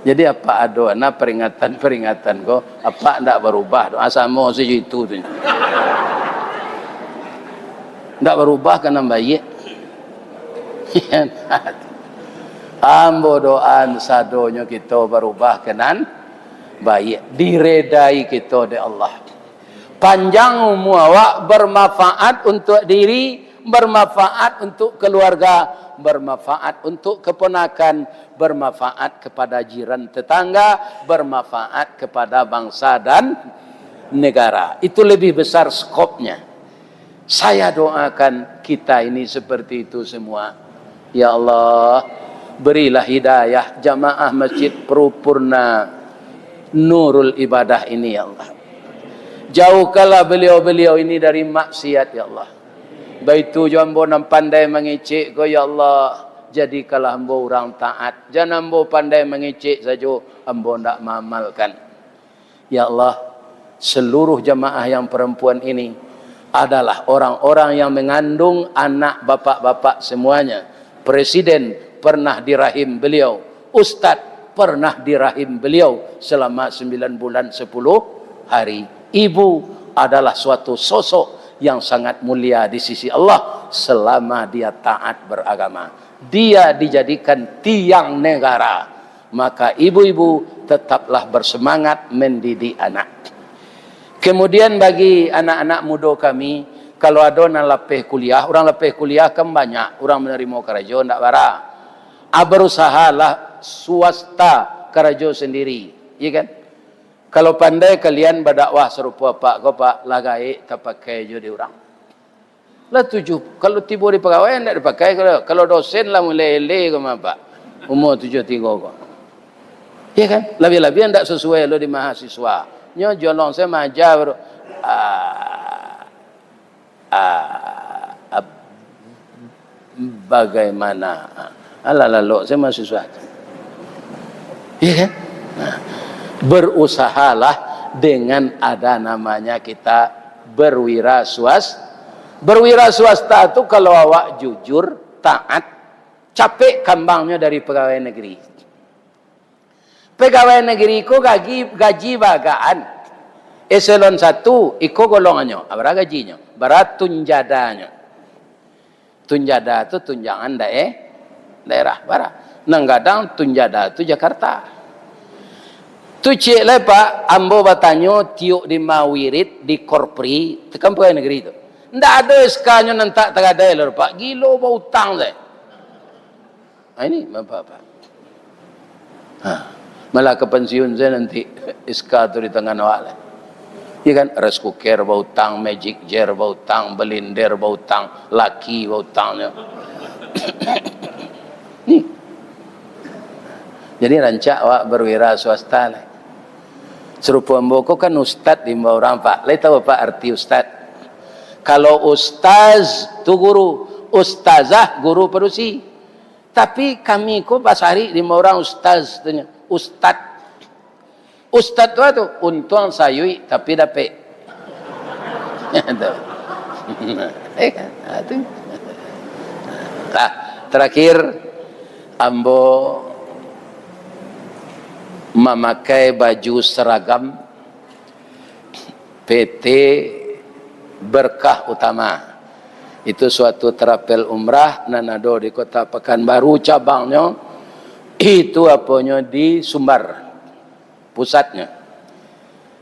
Jadi apa ada na peringatan ko apa ndak berubah asamo saja itu tu. Ndak berubah kena baik. Ambo doan sadonyo kita berubah kenan baik diredai kita oleh Allah. Panjang umur awak bermanfaat untuk diri, bermanfaat untuk keluarga, bermanfaat untuk keponakan, bermanfaat kepada jiran tetangga, bermanfaat kepada bangsa dan negara. Itu lebih besar skopnya. Saya doakan kita ini seperti itu semua. Ya Allah, berilah hidayah jamaah Masjid Purna Nurul Ibadah ini ya Allah. Jauhkanlah beliau-beliau ini dari maksiat ya Allah. Baitu jambo nam pandai mengecek ko ya Allah, jadikanlah ambo orang taat. Jangan ambo pandai mengecek saja, ambo ndak mengamalkan. Ya Allah, seluruh jamaah yang perempuan ini adalah orang-orang yang mengandung anak bapak-bapak semuanya. Presiden pernah di rahim beliau, Ustadz pernah di rahim beliau selama 9 bulan 10 hari. Ibu adalah suatu sosok yang sangat mulia di sisi Allah selama dia taat beragama. Dia dijadikan tiang negara. Maka ibu-ibu tetaplah bersemangat mendidik anak. Kemudian bagi anak-anak muda kami, kalau ada yang lepeh kuliah, orang lepeh kuliah kan banyak, orang menerima kerja ndak bara. Berusahalah swasta kerja sendiri, ya kan? Kalau pandai kalian berdakwah serupa pak kau pak lagai tak pakai je di orang. Lah tujuh kalau tiba di pegawai ndak dipakai kalau dosen lah mulai kau pak umur 73 kau. Ya kan? Lebih-lebih ndak sesuai lo di mahasiswa. Nyo jolong saya maja baru bagaimana lalu saya mahasiswa. Ya kan? Berusahalah dengan ada namanya kita berwira swasta. Berwira swasta itu kalau awak jujur, taat, capek kambangnya dari pegawai negeri. Pegawai negeri ko gaji bagaan. Eselon 1 iko golongannya, berapa gajinya? Berapa tunjadanya? Tunjada itu tunjangan daerah. Berapa? Nanggadang tunjada itu Jakarta. Tu cik lah pak, ambo batanyo tiuk di mawirit di korpri, tekan pegawai negeri itu. Ndak ada SK-nya nantak tagadai lor pak, gilo bau utang deh. Ini bapak. Malah ke pensiun saya nanti SK tu di tangan awak lah. Ya kan, rice cooker bau utang, magic jar bau utang, blender bau utang, laki bau utangnya. Nih. Jadi rancak awak berwira swasta lah. Serupa mboko kan ustad di bawah orang pak. Lai tahu apa arti ustad? Kalau ustaz tu guru, ustazah guru perusi. Tapi kami ko pasari di bawah orang ustaz tu ustad. Ustad tu untung sayui tapi dapat. Terakhir ambo memakai baju seragam PT Berkah Utama. Itu suatu terapel umrah nanado di Kota Pekanbaru cabangnya. Itu apanya di Sumbar pusatnya.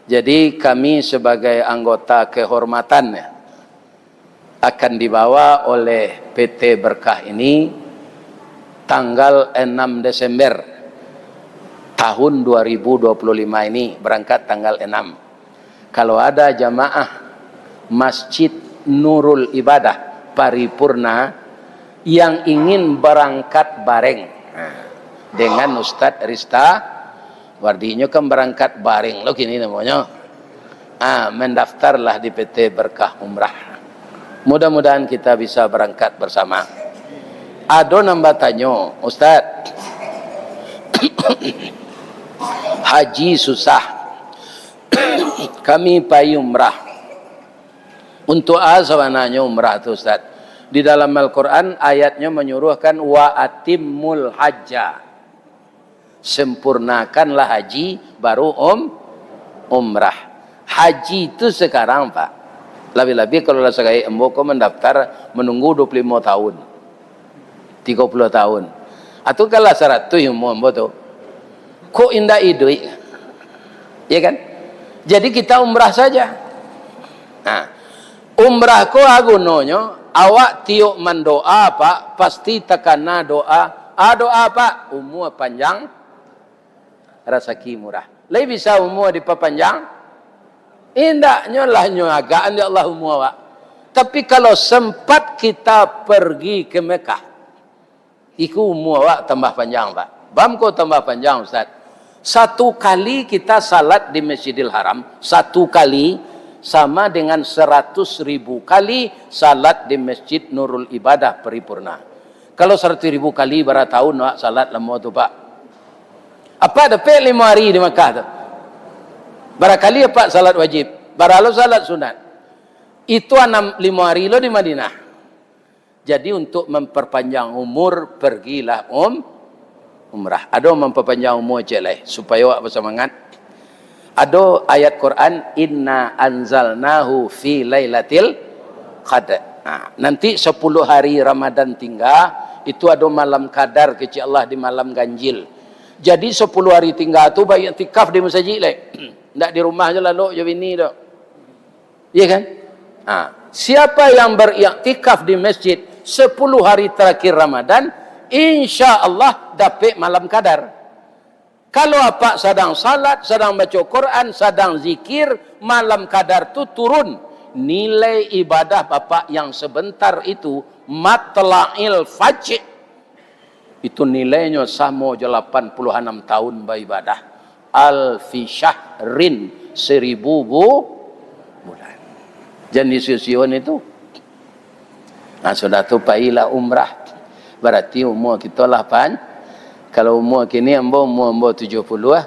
Jadi kami sebagai anggota kehormatannya akan dibawa oleh PT Berkah ini tanggal 6 Desember tahun 2025 ini, berangkat tanggal 6. Kalau ada jamaah Masjid Nurul Ibadah Paripurna yang ingin berangkat bareng dengan Ustadz Rista Wardinya, kan berangkat bareng lo gini namanya, mendaftarlah di PT Berkah Umrah. Mudah-mudahan kita bisa berangkat bersama. Ado nambah tanyo, Ustadz, haji susah, kami payu umrah. Untuk asawananya umrah tu Ustaz. Di dalam Al-Quran ayatnya menyuruhkan wa atimul hajja, sempurnakanlah haji baru umrah. Haji itu sekarang Pak, lebih-lebih kalau sekarang emboko mendaftar menunggu 25 tahun 30 tahun atau kalau syarat tu yang mau tu kok indah idui, ya kan? Jadi kita umrah saja. Nah, umrah ko agunonyo awak tiuk mendoa Pak, pasti tekana doa. Doa Pak, umur panjang, rezeki murah. Lebih bisa umur diperpanjang? Indahnya lah nyagaan ya Allah umur Pak. Tapi kalau sempat kita pergi ke Mekah, iku umur Pak tambah panjang Pak. Bamko tambah panjang Ustaz. Satu kali kita salat di Masjidil Haram, satu kali sama dengan 100.000 kali salat di Masjid Nurul Ibadah Paripurna. Kalau 100.000 kali berapa tahun Pak salat lama tu Pak? Apa dapat 5 hari di Mekah tu? Barakali Pak salat wajib, baralu salat sunat. Itu 5 hari lo di Madinah. Jadi untuk memperpanjang umur pergilah umrah. Ada memperpanjang umur jelai supaya awak bersemangat. Ada ayat Quran, inna anzalnahu fi lailatil qadar. Nah, nanti 10 hari Ramadan tinggal, itu ada malam qadar kecil Allah di malam ganjil. Jadi 10 hari tinggal tu baik iktikaf di masjid lah. Ndak di rumah je lah lo, je bini dah. Iya kan? Nah, siapa yang beriktikaf di masjid 10 hari terakhir Ramadan, insya Allah dapat malam qadar. Kalau apa sedang salat, sedang baca Quran, sedang zikir, malam qadar tu turun. Nilai ibadah Bapak yang sebentar itu, matla'il fajr, itu nilainya sama je 86 tahun beribadah. Alfi syahrin, 1000 bulan. Jenis usion itu. Nah, sudah tu pailah umrah. Berarti umur kita lah kalau umur kini umur 70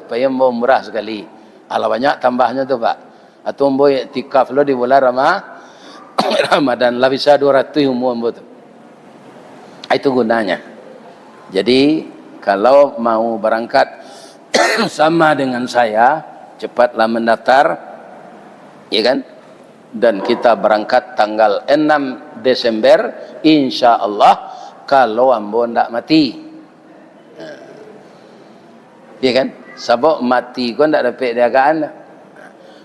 payah umrah sekali. Alah banyak tambahnya tu Pak. Atau umur iktikaf lo di bulan Ramadan lah bisa 200 umur tu. Itu gunanya. Jadi kalau mau berangkat sama dengan saya, cepatlah mendaftar, ya kan? Dan kita berangkat tanggal 6 Desember insya Allah kalau ambo ndak mati. Ya kan? Sebab mati kau tak dapat diagaan.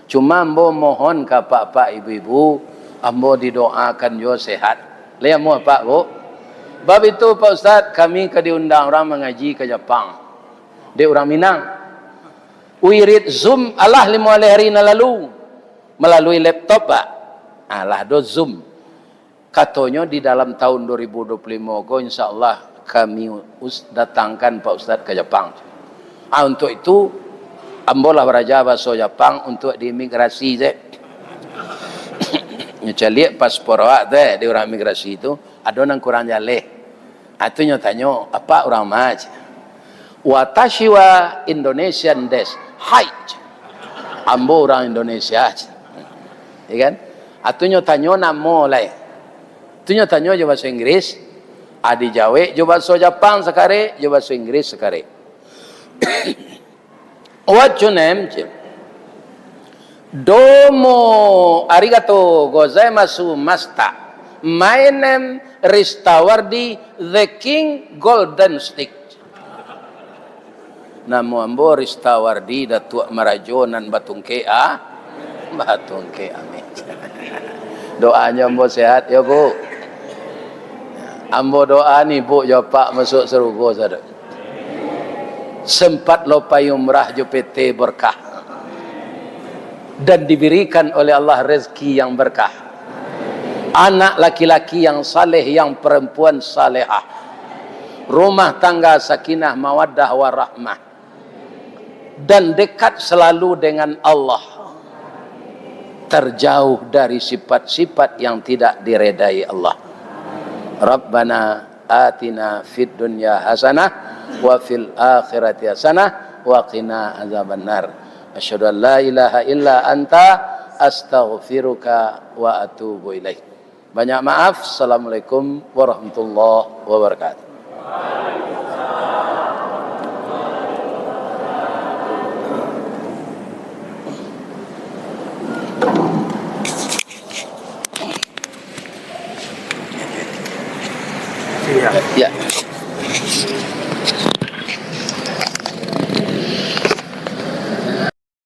Cuma ambo mohon ke pak-pak ibu-ibu, ambo didoakan jo sehat. Lihat mu pak bu. Bab itu Pak Ustaz, kami ke diundang orang mengaji ke Jepang. Dia orang Minang. Wirid Zoom Allah 5 hari lalu melalui laptop Pak. Allah do Zoom. Katanya di dalam tahun 2025 kau insyaallah kami datangkan Pak Ustaz ke Jepang. Untuk itu ambolah beraja bahasa Jepang untuk diimigrasi je. Nyecaliak paspor awak deh di orang imigrasi itu ada nang kurang jaleh. Itu tanya apa orang maj. Watashi wa Indonesian des. Hai. Ambo orang Indonesia. Ya kan? Atunya tanya namo lai. Atunya tanya je bahasa Inggris. Adi Jawa je bahasa Jepang sekare, je bahasa Inggris sekare. What's your name? Domo arigato gozaimasu masta. My name Ristawardi, the King Golden Stick. Namu ambo ristawardi datuk marajonan batungke amin. Doanya ambo sehat ya Bu. Ambo doa ni Bu ya Pak masuk surga sada. Sempat lopai umrah jo PT berkah. Dan diberikan oleh Allah rezeki yang berkah. Anak laki-laki yang saleh, yang perempuan salehah. Rumah tangga sakinah mawaddah warahmah. Dan dekat selalu dengan Allah. Terjauh dari sifat-sifat yang tidak diredai Allah. Rabbana atina fid dunya hasanah wa fil akhirati hasanah wa qina azabannar. Asyhadu an la ilaha illa anta astaghfiruka wa atubu ilaik. Banyak maaf. Assalamualaikum warahmatullahi wabarakatuh.